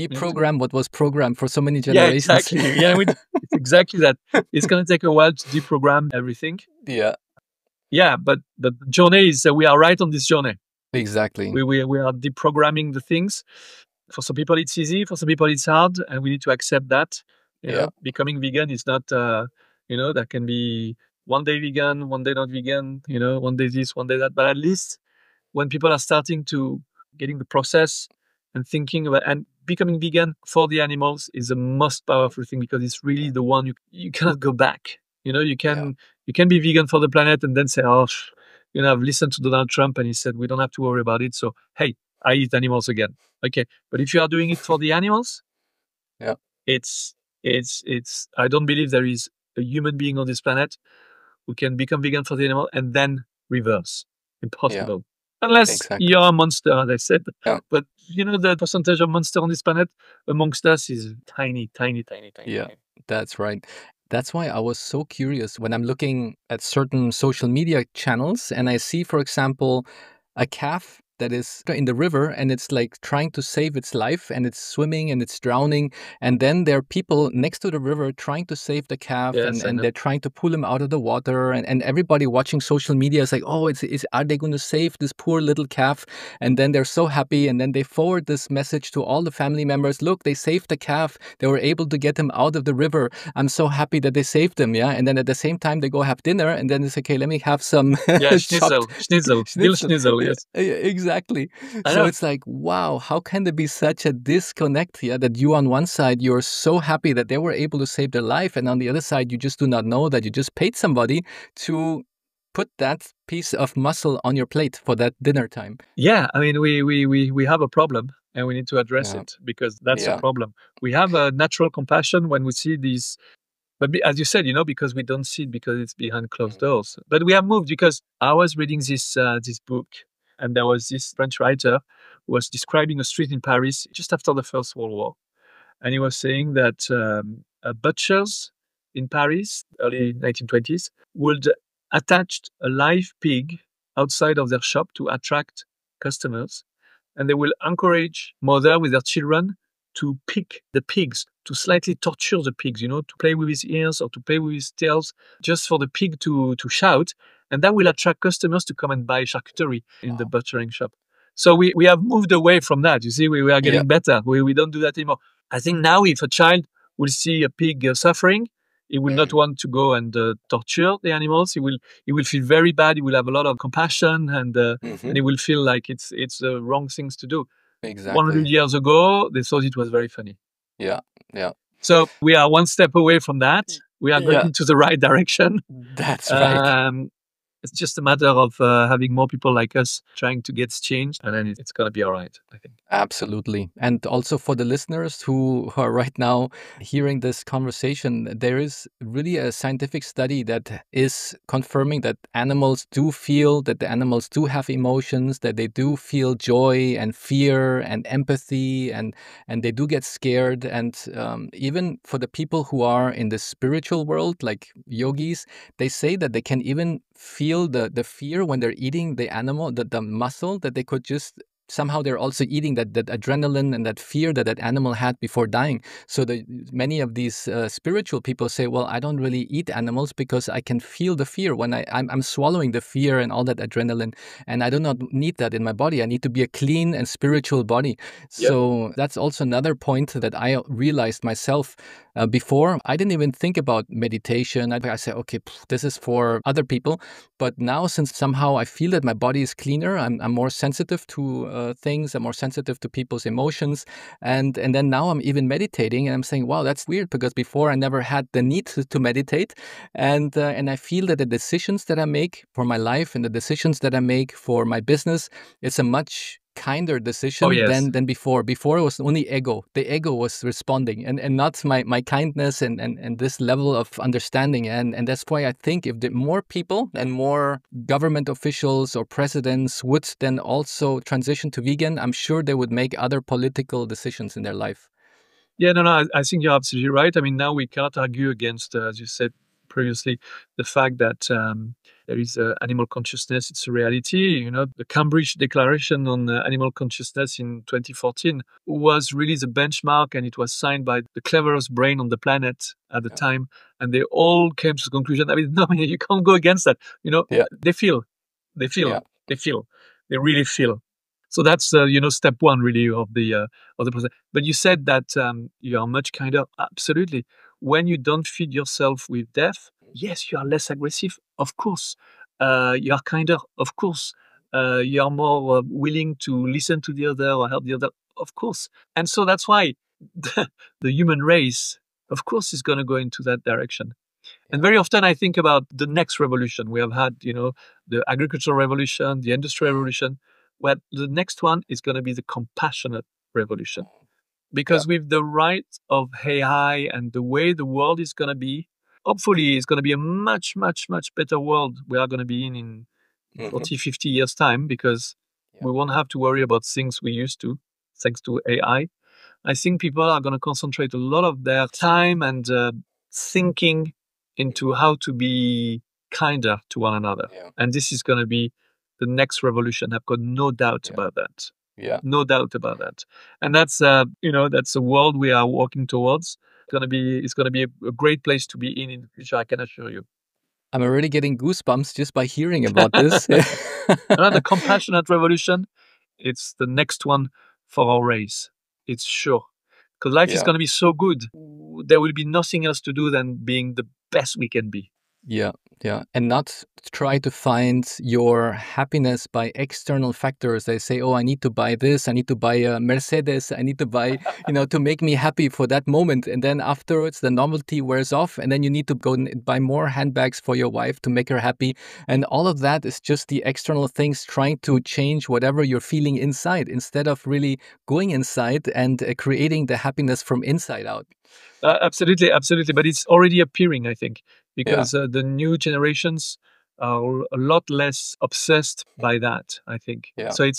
[SPEAKER 1] Deprogram what was programmed for so many
[SPEAKER 2] yeah,
[SPEAKER 1] generations.
[SPEAKER 2] exactly. Yeah, it's exactly that. It's gonna take a while to deprogram everything.
[SPEAKER 1] Yeah.
[SPEAKER 2] Yeah, but the journey is we are right on this journey.
[SPEAKER 1] Exactly.
[SPEAKER 2] We are deprogramming the things. For some people, it's easy. For some people, it's hard, and we need to accept that.
[SPEAKER 1] Yeah.
[SPEAKER 2] Becoming vegan is not. That can be one day vegan, one day not vegan. One day this, one day that. But at least when people are starting to getting the process and thinking about and becoming vegan for the animals is the most powerful thing because it's really the one you cannot go back.
[SPEAKER 1] Yeah.
[SPEAKER 2] You can be vegan for the planet and then say, oh, I've listened to Donald Trump and he said we don't have to worry about it. So hey, I eat animals again. Okay, but if you are doing it for the animals,
[SPEAKER 1] Yeah.
[SPEAKER 2] it's it's. I don't believe there is a human being on this planet who can become vegan for the animal and then reverse.
[SPEAKER 1] Yeah.
[SPEAKER 2] Impossible. Unless
[SPEAKER 1] Exactly.
[SPEAKER 2] you're a monster, as I said.
[SPEAKER 1] Yeah.
[SPEAKER 2] But the percentage of monster on this planet amongst us is tiny, tiny, tiny, tiny,
[SPEAKER 1] Yeah,
[SPEAKER 2] tiny.
[SPEAKER 1] that's right. That's why I was so curious when I'm looking at certain social media channels and I see, for example, a calf that is in the river and it's like trying to save its life and it's swimming and it's drowning. And then there are people next to the river trying to save the calf
[SPEAKER 2] Yes, I
[SPEAKER 1] and
[SPEAKER 2] know.
[SPEAKER 1] they're trying to pull him out of the water. And everybody watching social media is like, oh, are they going to save this poor little calf? And then they're so happy. And then they forward this message to all the family members. Look, they saved the calf. They were able to get him out of the river. I'm so happy that they saved him. Yeah. And then at the same time, they go have dinner and then they say, okay, let me have some
[SPEAKER 2] Yeah,
[SPEAKER 1] chopped
[SPEAKER 2] schnitzel, dill
[SPEAKER 1] schnitzel.
[SPEAKER 2] schnitzel.
[SPEAKER 1] Yeah,
[SPEAKER 2] Yes,
[SPEAKER 1] yeah, exactly.
[SPEAKER 2] I
[SPEAKER 1] So
[SPEAKER 2] know.
[SPEAKER 1] it's like, wow, how can there be such a disconnect here that you on one side, you're so happy that they were able to save their life. And on the other side, you just do not know that you just paid somebody to put that piece of muscle on your plate for that dinner time.
[SPEAKER 2] Yeah, I mean, we have a problem and we need to address
[SPEAKER 1] Yeah.
[SPEAKER 2] it because that's a
[SPEAKER 1] Yeah.
[SPEAKER 2] problem. We have a natural compassion when we see these, but as you said, because we don't see it because it's behind closed
[SPEAKER 1] Mm.
[SPEAKER 2] doors. But we have moved because I was reading this book, and there was this French writer who was describing a street in Paris just after the First World War, and he was saying that butchers in Paris, early 1920s, would attach a live pig outside of their shop to attract customers, and they will encourage mother with their children to pick the pigs, to slightly torture the pigs, to play with his ears or to play with his tails, just for the pig to shout, and that will attract customers to come and buy charcuterie in the
[SPEAKER 1] Wow.
[SPEAKER 2] butchering shop. So we have moved away from that. You see, we are
[SPEAKER 1] Yeah.
[SPEAKER 2] getting better. We don't do that anymore. I think now if a child will see a pig suffering, he will not
[SPEAKER 1] Mm.
[SPEAKER 2] want to go and torture the animals. He will feel very bad. He will have a lot of compassion, and
[SPEAKER 1] Hmm.
[SPEAKER 2] he will feel like it's the wrong things to do. 100
[SPEAKER 1] Exactly.
[SPEAKER 2] years ago, they thought it was very funny.
[SPEAKER 1] Yeah. Yeah.
[SPEAKER 2] So we are one step away from that. We are going
[SPEAKER 1] Yeah.
[SPEAKER 2] into the right direction.
[SPEAKER 1] That's right.
[SPEAKER 2] Um, It's just a matter of having more people like us trying to get changed, and then it's going to be all right, I think.
[SPEAKER 1] Absolutely. And also for the listeners who are right now hearing this conversation, there is really a scientific study that is confirming that animals do feel, that the animals do have emotions, that they do feel joy and fear and empathy, and they do get scared. And even for the people who are in the spiritual world, like yogis, they say that they can even feel the fear when they're eating the animal, the muscle, that they could just somehow they're also eating that adrenaline and that fear that animal had before dying. So many of these spiritual people say, well, I don't really eat animals because I can feel the fear when I'm swallowing the fear and all that adrenaline, and I do not need that in my body. I need to be a clean and spiritual body.
[SPEAKER 2] Yeah.
[SPEAKER 1] So that's also another point that I realized myself. Before, I didn't even think about meditation. I said, okay, this is for other people. But now, since somehow I feel that my body is cleaner, I'm more sensitive to things. I'm more sensitive to people's emotions, and then now I'm even meditating, and I'm saying, wow, that's weird, because before I never had the need to meditate, and I feel that the decisions that I make for my life and the decisions that I make for my business, it's a much kinder decision
[SPEAKER 2] Oh, yes.
[SPEAKER 1] than before. Before it was only ego. The ego was responding, and not my kindness and this level of understanding. And that's why I think if the more people and more government officials or presidents would then also transition to vegan, I'm sure they would make other political decisions in their life.
[SPEAKER 2] Yeah, no, I think you're absolutely right. I mean, now we can't argue against, as you said previously, the fact that there is animal consciousness. It's a reality. You know, the Cambridge Declaration on Animal Consciousness in 2014 was really the benchmark, and it was signed by the cleverest brain on the planet at the time. And they all came to the conclusion. I mean, no, you can't go against that. You know,
[SPEAKER 1] Yeah.
[SPEAKER 2] they feel, they feel,
[SPEAKER 1] Yeah.
[SPEAKER 2] they feel, they really feel. So that's step one really of the process. But you said that you are much kinder. Absolutely. When you don't feed yourself with death, yes, you are less aggressive. Of course, you are kinder. Of course, you are more willing to listen to the other or help the other. Of course, and so that's why the human race, of course, is going to go into that direction. And very often I think about the next revolution. We have had, the agricultural revolution, the industrial revolution. Well, the next one is going to be the compassionate revolution. Because with the rise of AI and the way the world is going to be, hopefully it's going to be a much, much, much better world we are going to be in 40, 50 years' time, because we won't have to worry about things we used to, thanks to AI. I think people are going to concentrate a lot of their time and thinking into how to be kinder to one another.
[SPEAKER 1] Yeah.
[SPEAKER 2] And this is going to be the next revolution. I've got no doubt about that.
[SPEAKER 1] Yeah.
[SPEAKER 2] No doubt about that. And that's that's a world we are walking towards. It's going to be a great place to be in the future, I can assure you.
[SPEAKER 1] I'm already getting goosebumps just by hearing about this.
[SPEAKER 2] The compassionate revolution, it's the next one for our race. It's sure. Because life is
[SPEAKER 1] Yeah.
[SPEAKER 2] going to be so good. There will be nothing else to do than being the best we can be.
[SPEAKER 1] Yeah, yeah. And not try to find your happiness by external factors. They say, oh, I need to buy this, I need to buy a Mercedes, I need to buy, to make me happy for that moment. And then afterwards, the novelty wears off, and then you need to go and buy more handbags for your wife to make her happy. And all of that is just the external things trying to change whatever you're feeling inside, instead of really going inside and creating the happiness from inside out.
[SPEAKER 2] Absolutely, absolutely. But it's already appearing, I think, because the new generations are a lot less obsessed by that, I think.
[SPEAKER 1] Yeah.
[SPEAKER 2] So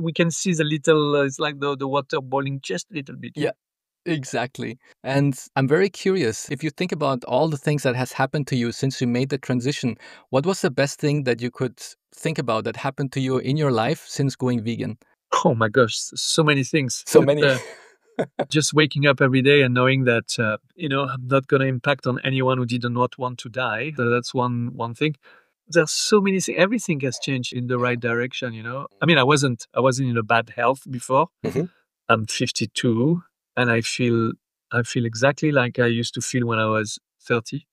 [SPEAKER 2] we can see the little, it's like the water boiling just a little bit.
[SPEAKER 1] Yeah. Exactly. And I'm very curious, if you think about all the things that has happened to you since you made the transition, what was the best thing that you could think about that happened to you in your life since going vegan?
[SPEAKER 2] Oh my gosh, so many things.
[SPEAKER 1] So many.
[SPEAKER 2] Just waking up every day and knowing that I'm not going to impact on anyone who did not want to die. So that's one thing. There's so many things. Everything has changed in the right direction. I mean, I wasn't in a bad health before. I'm 52, and I feel exactly like I used to feel when I was 30.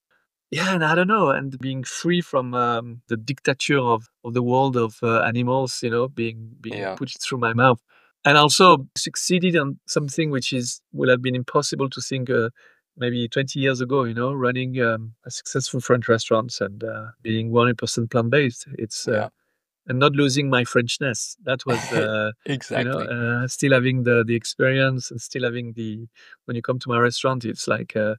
[SPEAKER 2] Yeah, and I don't know, and being free from the dictature of the world of animals, being put through my mouth, and also succeeded on something which would have been impossible to think maybe 20 years ago, running a successful French restaurants and being 100% plant-based. It's
[SPEAKER 1] Yeah.
[SPEAKER 2] and not losing my Frenchness. That was,
[SPEAKER 1] Exactly.
[SPEAKER 2] still having the experience and still having when you come to my restaurant, it's like a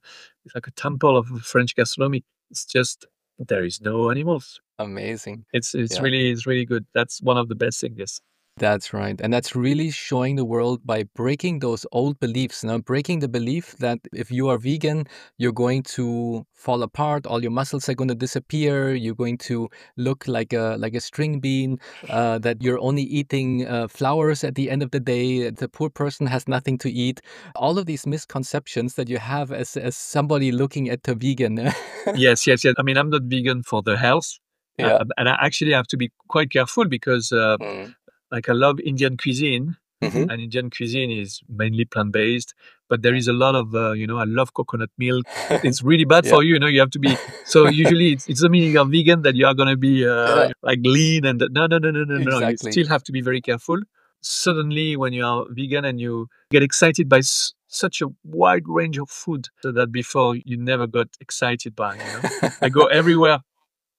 [SPEAKER 2] temple of French gastronomy. It's just there is no animals.
[SPEAKER 1] Amazing.
[SPEAKER 2] It's
[SPEAKER 1] Yeah.
[SPEAKER 2] really good. That's one of the best things. Yes.
[SPEAKER 1] That's right. And that's really showing the world by breaking those old beliefs, breaking the belief that if you are vegan, you're going to fall apart, all your muscles are going to disappear, you're going to look like a string bean, that you're only eating flowers at the end of the day, the poor person has nothing to eat. All of these misconceptions that you have as somebody looking at a vegan.
[SPEAKER 2] Yes, yes, yes. I mean, I'm not vegan for the health,
[SPEAKER 1] Yeah.
[SPEAKER 2] and I actually have to be quite careful because,
[SPEAKER 1] Mm.
[SPEAKER 2] like, I love Indian cuisine,
[SPEAKER 1] Hmm.
[SPEAKER 2] and Indian cuisine is mainly plant-based, but there is a lot of, I love coconut milk. It's really bad
[SPEAKER 1] Yeah.
[SPEAKER 2] for you, you have to be, so usually it doesn't mean you're vegan that you are going to be,
[SPEAKER 1] Yeah.
[SPEAKER 2] like lean and no, no, no, no, no, no. You
[SPEAKER 1] Exactly.
[SPEAKER 2] still have to be very careful. Suddenly, when you are vegan and you get excited by such a wide range of food that before you never got excited by. I go everywhere.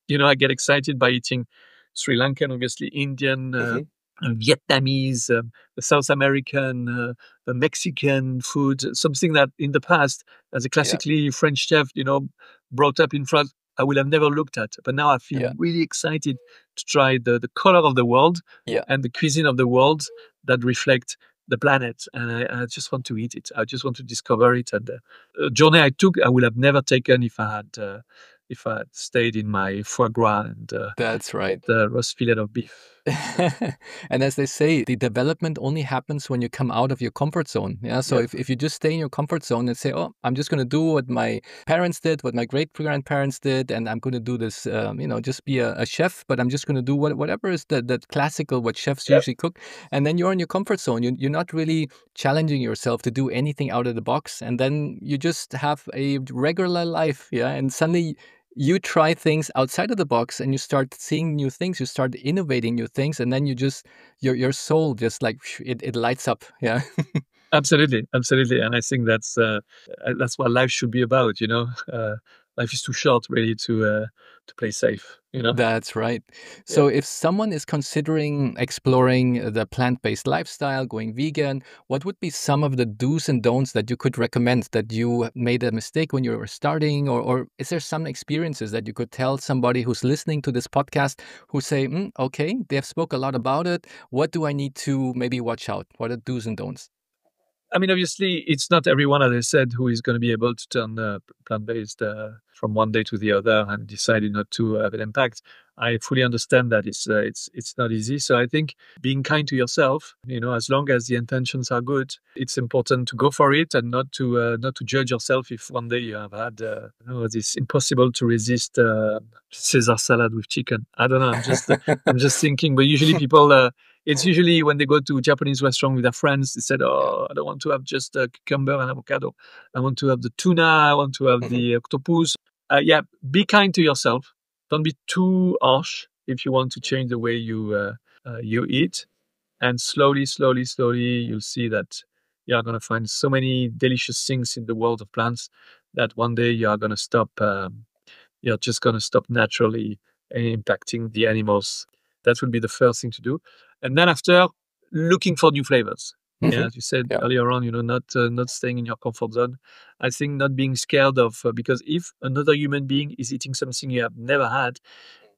[SPEAKER 2] I get excited by eating Sri Lankan, obviously Indian,
[SPEAKER 1] Hmm.
[SPEAKER 2] Vietnamese, South American, Mexican food, something that in the past, as a
[SPEAKER 1] Yeah.
[SPEAKER 2] classically French chef, brought up in France, I would have never looked at. But now I feel
[SPEAKER 1] Yeah.
[SPEAKER 2] really excited to try the color of the world
[SPEAKER 1] Yeah.
[SPEAKER 2] and the cuisine of the world that reflect the planet. And I just want to eat it. I just want to discover it. And a journey I took, I would have never taken if I had stayed in my foie gras and
[SPEAKER 1] That's right.
[SPEAKER 2] the roast fillet of beef.
[SPEAKER 1] And as they say, the development only happens when you come out of your comfort zone. Yeah. So
[SPEAKER 2] Yep.
[SPEAKER 1] if you just stay in your comfort zone and say, oh, I'm just going to do what my parents did, what my great grandparents did, and I'm going to do this, just be a chef, but I'm just going to do whatever is that classical, what chefs
[SPEAKER 2] Yep.
[SPEAKER 1] usually cook. And then you're in your comfort zone. You're not really challenging yourself to do anything out of the box. And then you just have a regular life. Yeah. And suddenly you try things outside of the box and you start seeing new things, you start innovating new things, and then you just your soul just like it lights up. Yeah.
[SPEAKER 2] Absolutely, absolutely, and I think that's what life should be about. Life is too short, really, to play safe.
[SPEAKER 1] That's right.
[SPEAKER 2] Yeah.
[SPEAKER 1] So if someone is considering exploring the plant-based lifestyle, going vegan, what would be some of the do's and don'ts that you could recommend that you made a mistake when you were starting? Or is there some experiences that you could tell somebody who's listening to this podcast who say, okay, they have spoke a lot about it. What do I need to maybe watch out? What are do's and don'ts?
[SPEAKER 2] I mean, obviously, it's not everyone, as I said, who is going to be able to turn plant-based from one day to the other and decided not to have an impact. I fully understand that it's not easy. So I think being kind to yourself, as long as the intentions are good, it's important to go for it and not to judge yourself if one day you have had this impossible to resist Caesar salad with chicken. I don't know. I'm just thinking, but usually people. It's usually when they go to a Japanese restaurant with their friends, they said,
[SPEAKER 1] Yeah.
[SPEAKER 2] "Oh, I don't want to have just a cucumber and avocado. I want to have the tuna. I want to have
[SPEAKER 1] Mhm.
[SPEAKER 2] the octopus." Yeah, be kind to yourself. Don't be too harsh if you want to change the way you eat. And slowly, slowly, slowly, you'll see that you are going to find so many delicious things in the world of plants that one day you are going to stop. You're just going to stop naturally impacting the animals. That will be the first thing to do. And then after, looking for new flavors. Yeah,
[SPEAKER 1] Mhm.
[SPEAKER 2] as you said
[SPEAKER 1] Yeah.
[SPEAKER 2] earlier on, not staying in your comfort zone. I think not being scared of because if another human being is eating something you have never had,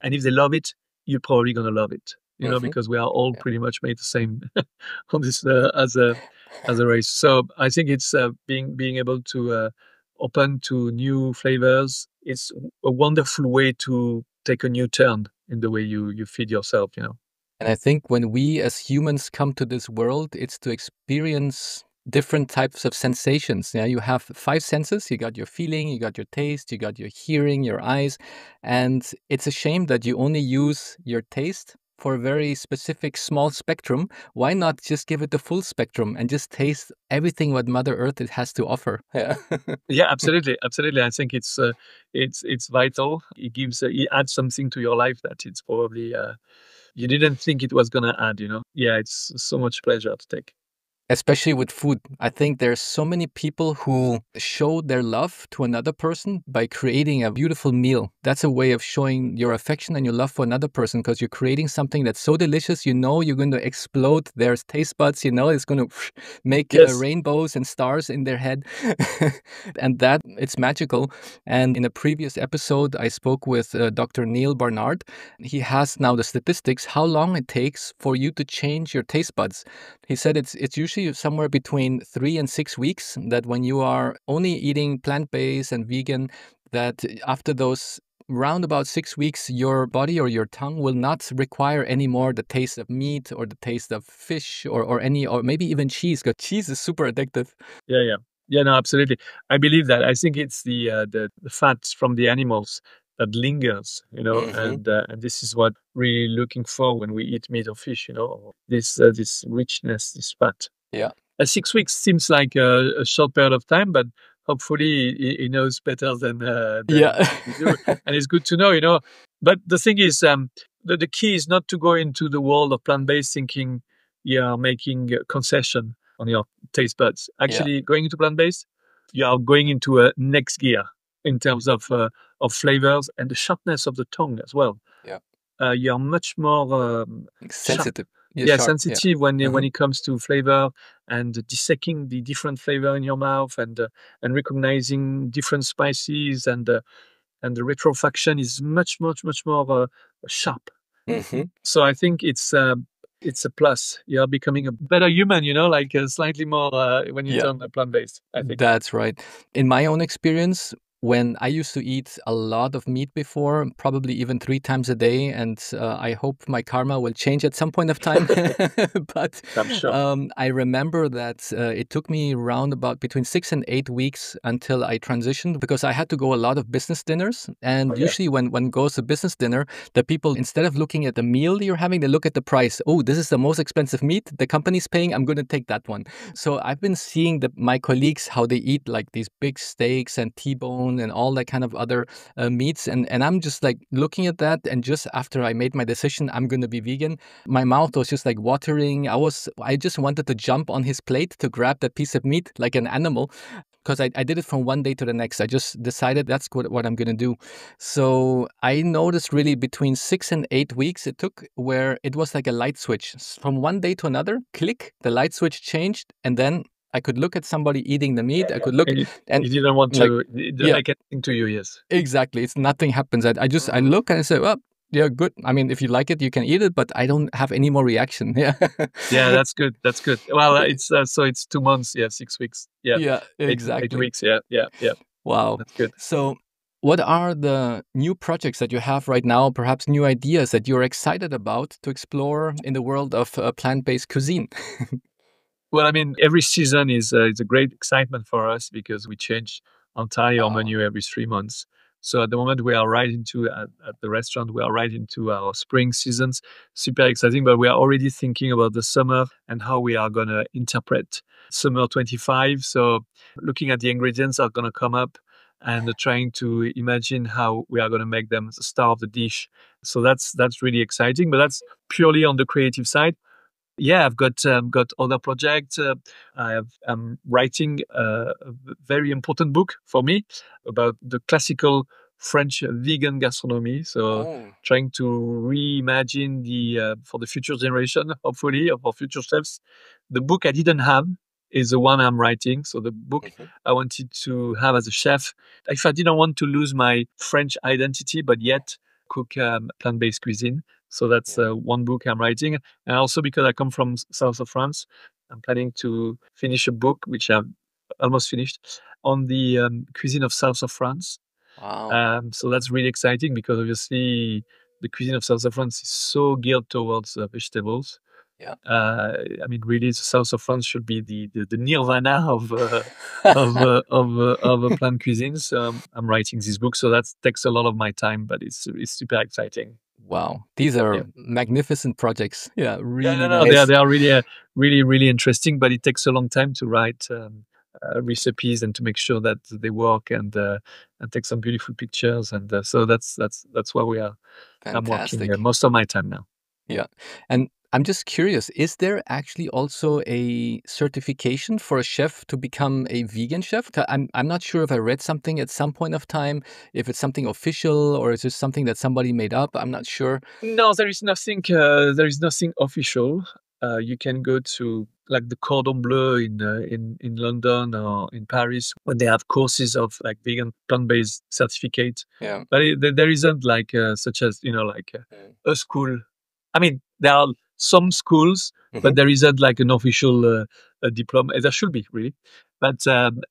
[SPEAKER 2] and if they love it, you're probably gonna love it.
[SPEAKER 1] Mhm.
[SPEAKER 2] Because we are all
[SPEAKER 1] Yeah.
[SPEAKER 2] pretty much made the same on this as a race. So I think it's being able to open to new flavors. It's a wonderful way to take a new turn in the way you feed yourself.
[SPEAKER 1] And I think when we as humans come to this world, it's to experience different types of sensations. Yeah, you have five senses. You got your feeling, you got your taste, you got your hearing, your eyes. And it's a shame that you only use your taste for a very specific small spectrum. Why not just give it the full spectrum and just taste everything what Mother Earth it has to offer? Yeah.
[SPEAKER 2] Yeah, absolutely, absolutely. I think it's vital. It adds something to your life that it's probably you didn't think it was gonna add. Yeah, it's so much pleasure to take.
[SPEAKER 1] especially with food. I think there's so many people who show their love to another person by creating a beautiful meal. That's a way of showing your affection and your love for another person, because you're creating something that's so delicious, you know you're going to explode their taste buds, you know it's going to make
[SPEAKER 2] Yes.
[SPEAKER 1] rainbows and stars in their head. And that it's magical. And in a previous episode, I spoke with Dr. Neil Barnard. He has now the statistics how long it takes for you to change your taste buds. He said it's usually somewhere between 3 and 6 weeks, that when you are only eating plant-based and vegan, that after those round about 6 weeks, your body or your tongue will not require anymore the taste of meat or the taste of fish or any, or maybe even cheese, because cheese is super addictive.
[SPEAKER 2] Yeah, yeah. Yeah, no, absolutely. I believe that. I think it's the fats from the animals that lingers,
[SPEAKER 1] Hmm.
[SPEAKER 2] and this is what really looking for when we eat meat or fish, this richness, this fat.
[SPEAKER 1] Yeah.
[SPEAKER 2] 6 weeks seems like a short period of time, but hopefully he knows better
[SPEAKER 1] Yeah.
[SPEAKER 2] than we do, and it's good to know. But the thing is, the key is not to go into the world of plant-based thinking you are making a concession on your taste buds.
[SPEAKER 1] Yeah.
[SPEAKER 2] Actually, going into plant-based, you are going into a next gear in terms of flavors and the sharpness of the tongue as well.
[SPEAKER 1] Yeah.
[SPEAKER 2] You're much more sharp,
[SPEAKER 1] Sensitive. Yeah,
[SPEAKER 2] yeah,
[SPEAKER 1] sharp. Yeah.
[SPEAKER 2] sensitive when
[SPEAKER 1] Uh-huh.
[SPEAKER 2] it comes to flavor and dissecting the different flavor in your mouth and recognizing different spices and the retrofaction is much more sharp.
[SPEAKER 1] Hmm.
[SPEAKER 2] So I think it's a plus. You're becoming a better human, like slightly more when you
[SPEAKER 1] Yeah.
[SPEAKER 2] turn plant-based, I think.
[SPEAKER 1] That's right. In my own experience, when I used to eat a lot of meat before, probably even 3 times a day, and I hope my karma will change at some point of time. But
[SPEAKER 2] I'm sure.
[SPEAKER 1] I remember that it took me around about between 6 and 8 weeks until I transitioned, because I had to go a lot of business dinners. And
[SPEAKER 2] Okay.
[SPEAKER 1] usually, when goes to business dinner, the people, instead of looking at the meal you're having, they look at the price. Oh, this is the most expensive meat the company's paying. I'm going to take that one. So I've been seeing my colleagues how they eat like these big steaks and T-bone and all that kind of other meats, and I'm just like looking at that. And just after I made my decision, I'm going to be vegan, my mouth was just like watering. I just wanted to jump on his plate to grab that piece of meat like an animal, because I did it from one day to the next. I just decided that's what I'm going to do. So I noticed really between 6 and 8 weeks it took, where it was like a light switch. From one day to another, click, the light switch changed. And then I could look at somebody eating the meat. I could look
[SPEAKER 2] And
[SPEAKER 1] and
[SPEAKER 2] you didn't want
[SPEAKER 1] like,
[SPEAKER 2] to, it didn't
[SPEAKER 1] yeah,
[SPEAKER 2] make anything to you, yes.
[SPEAKER 1] exactly. It's nothing happens. I
[SPEAKER 2] Mm.
[SPEAKER 1] look and I say, well, yeah, good. I mean, if you like it, you can eat it, but I don't have any more reaction. Yeah.
[SPEAKER 2] Yeah, that's good. That's good. Well, it's 2 months. Yeah, 6 weeks. Yeah,
[SPEAKER 1] Yeah,
[SPEAKER 2] eight
[SPEAKER 1] exactly.
[SPEAKER 2] weeks. Yeah, yeah, yeah.
[SPEAKER 1] Wow.
[SPEAKER 2] That's good.
[SPEAKER 1] So, what are the new projects that you have right now, perhaps new ideas that you're excited about to explore in the world of plant-based cuisine?
[SPEAKER 2] Well, I mean, every season is a great excitement for us because we change entirely our
[SPEAKER 1] Oh,
[SPEAKER 2] menu every 3 months. So at the moment, we are right into at the restaurant. We are right into our spring seasons. Super exciting, but we are already thinking about the summer and how we are gonna interpret summer 25. So looking at the ingredients are gonna come up and trying to imagine how we are gonna make them the star of the dish. So that's really exciting, but that's purely on the creative side. Yeah, I've got other projects. I'm writing a very important book for me about the classical French vegan gastronomy. So
[SPEAKER 1] oh,
[SPEAKER 2] trying to reimagine the for the future generation, hopefully, of our future chefs. The book I didn't have is the one I'm writing. So the book
[SPEAKER 1] mhm,
[SPEAKER 2] I wanted to have as a chef, if I didn't want to lose my French identity, but yet cook plant-based cuisine. So that's
[SPEAKER 1] yeah,
[SPEAKER 2] one book I'm writing. And also because I come from south of France, I'm planning to finish a book, which I've almost finished, on the cuisine of south of France.
[SPEAKER 1] wow,
[SPEAKER 2] So that's really exciting because obviously the cuisine of south of France is so geared towards vegetables.
[SPEAKER 1] yeah.
[SPEAKER 2] I mean, really, the south of France should be the nirvana of plant cuisine. So I'm writing this book, so that takes a lot of my time, but it's super exciting.
[SPEAKER 1] Wow, these are
[SPEAKER 2] Yeah.
[SPEAKER 1] magnificent projects. Yeah,
[SPEAKER 2] Yeah, no,
[SPEAKER 1] really
[SPEAKER 2] no, they
[SPEAKER 1] nice.
[SPEAKER 2] are really, really interesting, but it takes a long time to write recipes and to make sure that they work and take some beautiful pictures, and so that's why I'm working
[SPEAKER 1] Fantastic.
[SPEAKER 2] most of my time now.
[SPEAKER 1] Yeah. And I'm just curious, is there actually also a certification for a chef to become a vegan chef? I'm not sure if I read something at some point of time, if it's something official or is it something that somebody made up? I'm not sure.
[SPEAKER 2] No, there is nothing. There is nothing official. You can go to like the Cordon Bleu in London or in Paris when they have courses of like vegan plant-based certificate.
[SPEAKER 1] Yeah.
[SPEAKER 2] But there isn't like such as like a school. I mean, there are some schools, but there isn't like an official diploma. There should be really, but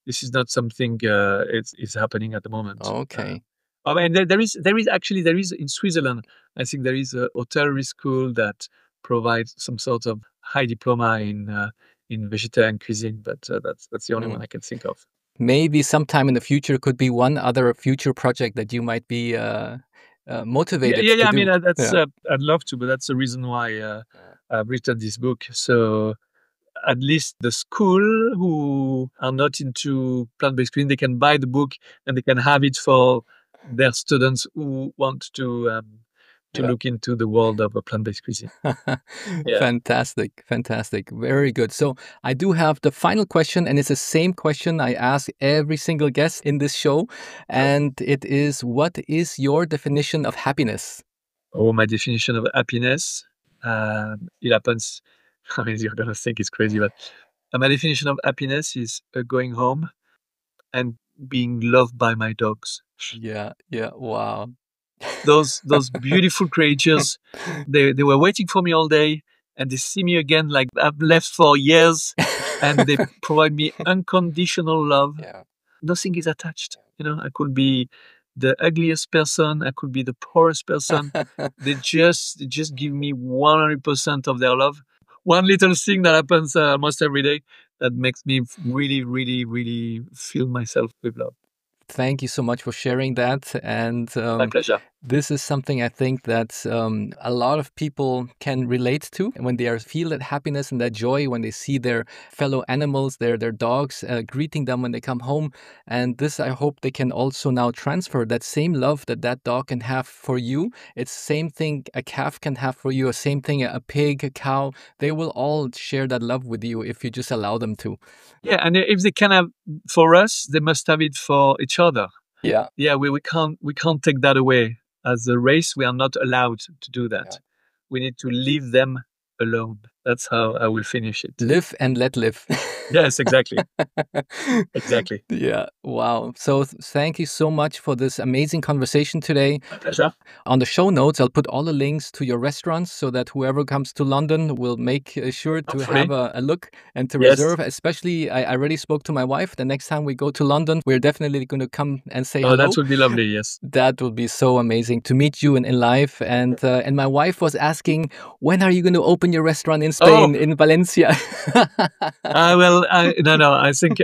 [SPEAKER 2] this is not something is happening at the moment.
[SPEAKER 1] Okay.
[SPEAKER 2] I mean, there is in Switzerland. I think there is a hotellerie school that provides some sort of high diploma in vegetarian cuisine, but that's the only one I can think of.
[SPEAKER 1] Maybe sometime in the future could be one other future project that you might be motivated to
[SPEAKER 2] I mean,
[SPEAKER 1] do.
[SPEAKER 2] that's
[SPEAKER 1] Yeah.
[SPEAKER 2] I'd love to, but that's the reason why I've written this book. So at least the school who are not into plant-based cuisine, they can buy the book and they can have it for their students who want to
[SPEAKER 1] Yeah.
[SPEAKER 2] look into the world of a plant-based cuisine. Yeah.
[SPEAKER 1] Fantastic, fantastic. Very good. So I do have the final question, and it's the same question I ask every single guest in this show. And it is, what is your definition of happiness?
[SPEAKER 2] Oh, my definition of happiness. It happens. I mean, you're gonna think it's crazy, but my definition of happiness is going home and being loved by my dogs.
[SPEAKER 1] Yeah, yeah, wow.
[SPEAKER 2] Those beautiful creatures, they were waiting for me all day, and they see me again like I've left for years, and they provide me unconditional love.
[SPEAKER 1] Yeah.
[SPEAKER 2] Nothing is attached. I could be the ugliest person, I could be the poorest person. They just give me 100% of their love. One little thing that happens almost every day that makes me really, really, really feel myself with love.
[SPEAKER 1] Thank you so much for sharing that. And
[SPEAKER 2] My pleasure.
[SPEAKER 1] this is something I think that a lot of people can relate to when they feel that happiness and that joy when they see their fellow animals, their dogs, greeting them when they come home. And this, I hope they can also now transfer that same love that that dog can have for you. It's the same thing a calf can have for you, the same thing a pig, a cow. They will all share that love with you if you just allow them to.
[SPEAKER 2] Yeah, and if they can have for us, they must have it for each other.
[SPEAKER 1] Yeah.
[SPEAKER 2] Yeah, we can't take that away. As a race, we are not allowed to do that.
[SPEAKER 1] Yeah.
[SPEAKER 2] We need to leave them alone. That's how I will finish it.
[SPEAKER 1] Live and let live.
[SPEAKER 2] Yes, exactly. Exactly.
[SPEAKER 1] Yeah. Wow. So thank you so much for this amazing conversation today.
[SPEAKER 2] My pleasure.
[SPEAKER 1] On the show notes, I'll put all the links to your restaurants so that whoever comes to London will make sure to
[SPEAKER 2] Hopefully.
[SPEAKER 1] have a look and to
[SPEAKER 2] Yes.
[SPEAKER 1] reserve. Especially, I already spoke to my wife. The next time we go to London, we're definitely going to come and say
[SPEAKER 2] Oh,
[SPEAKER 1] hello.
[SPEAKER 2] that would be lovely. Yes.
[SPEAKER 1] That would be so amazing to meet you in life. And my wife was asking, when are you going to open your restaurant in Spain, in Valencia?
[SPEAKER 2] Well, no. I think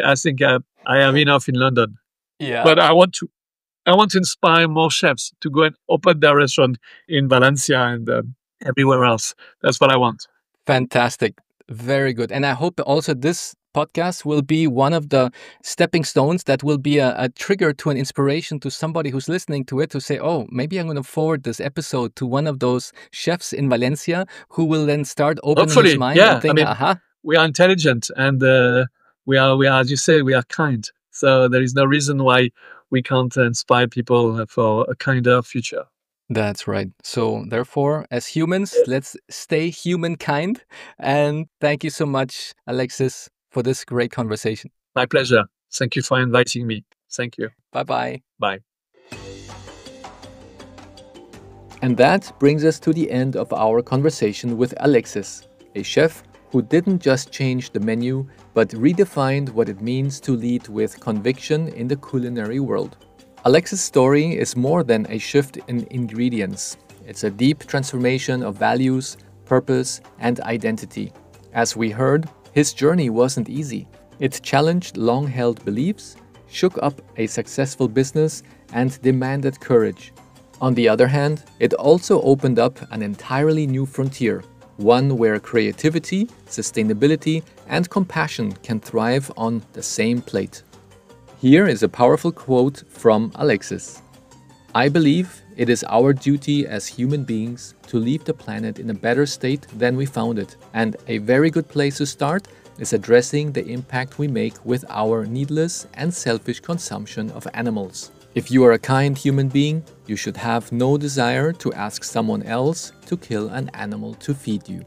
[SPEAKER 2] I have enough in London.
[SPEAKER 1] Yeah.
[SPEAKER 2] But I want to inspire more chefs to go and open their restaurant in Valencia and everywhere else. That's what I want.
[SPEAKER 1] Fantastic. Very good. And I hope also this podcast will be one of the stepping stones that will be a trigger to an inspiration to somebody who's listening to it to say, oh, maybe I'm going to forward this episode to one of those chefs in Valencia who will then start opening
[SPEAKER 2] Hopefully,
[SPEAKER 1] his mind
[SPEAKER 2] yeah.
[SPEAKER 1] and think,
[SPEAKER 2] I mean,
[SPEAKER 1] aha.
[SPEAKER 2] we are intelligent and we are, as you say, we are kind. So there is no reason why we can't inspire people for a kinder future.
[SPEAKER 1] That's right. So therefore, as humans, let's stay humankind. And thank you so much, Alexis, for this great conversation.
[SPEAKER 2] My pleasure. Thank you for inviting me. Thank you.
[SPEAKER 1] Bye-bye.
[SPEAKER 2] Bye.
[SPEAKER 1] And that brings us to the end of our conversation with Alexis, a chef who didn't just change the menu, but redefined what it means to lead with conviction in the culinary world. Alexis' story is more than a shift in ingredients. It's a deep transformation of values, purpose, and identity. As we heard, his journey wasn't easy. It challenged long-held beliefs, shook up a successful business, and demanded courage. On the other hand, it also opened up an entirely new frontier, one where creativity, sustainability, and compassion can thrive on the same plate. Here is a powerful quote from Alexis. I believe it is our duty as human beings to leave the planet in a better state than we found it, and a very good place to start is addressing the impact we make with our needless and selfish consumption of animals. If you are a kind human being, you should have no desire to ask someone else to kill an animal to feed you.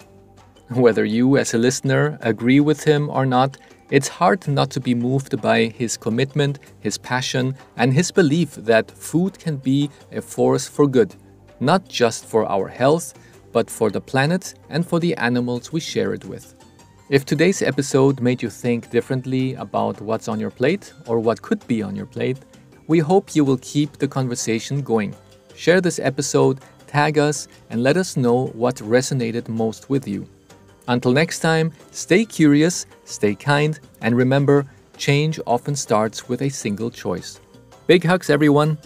[SPEAKER 1] Whether you, as a listener, agree with him or not, it's hard not to be moved by his commitment, his passion, and his belief that food can be a force for good, not just for our health, but for the planet and for the animals we share it with. If today's episode made you think differently about what's on your plate or what could be on your plate, we hope you will keep the conversation going. Share this episode, tag us, and let us know what resonated most with you. Until next time, stay curious, stay kind, and remember, change often starts with a single choice. Big hugs, everyone!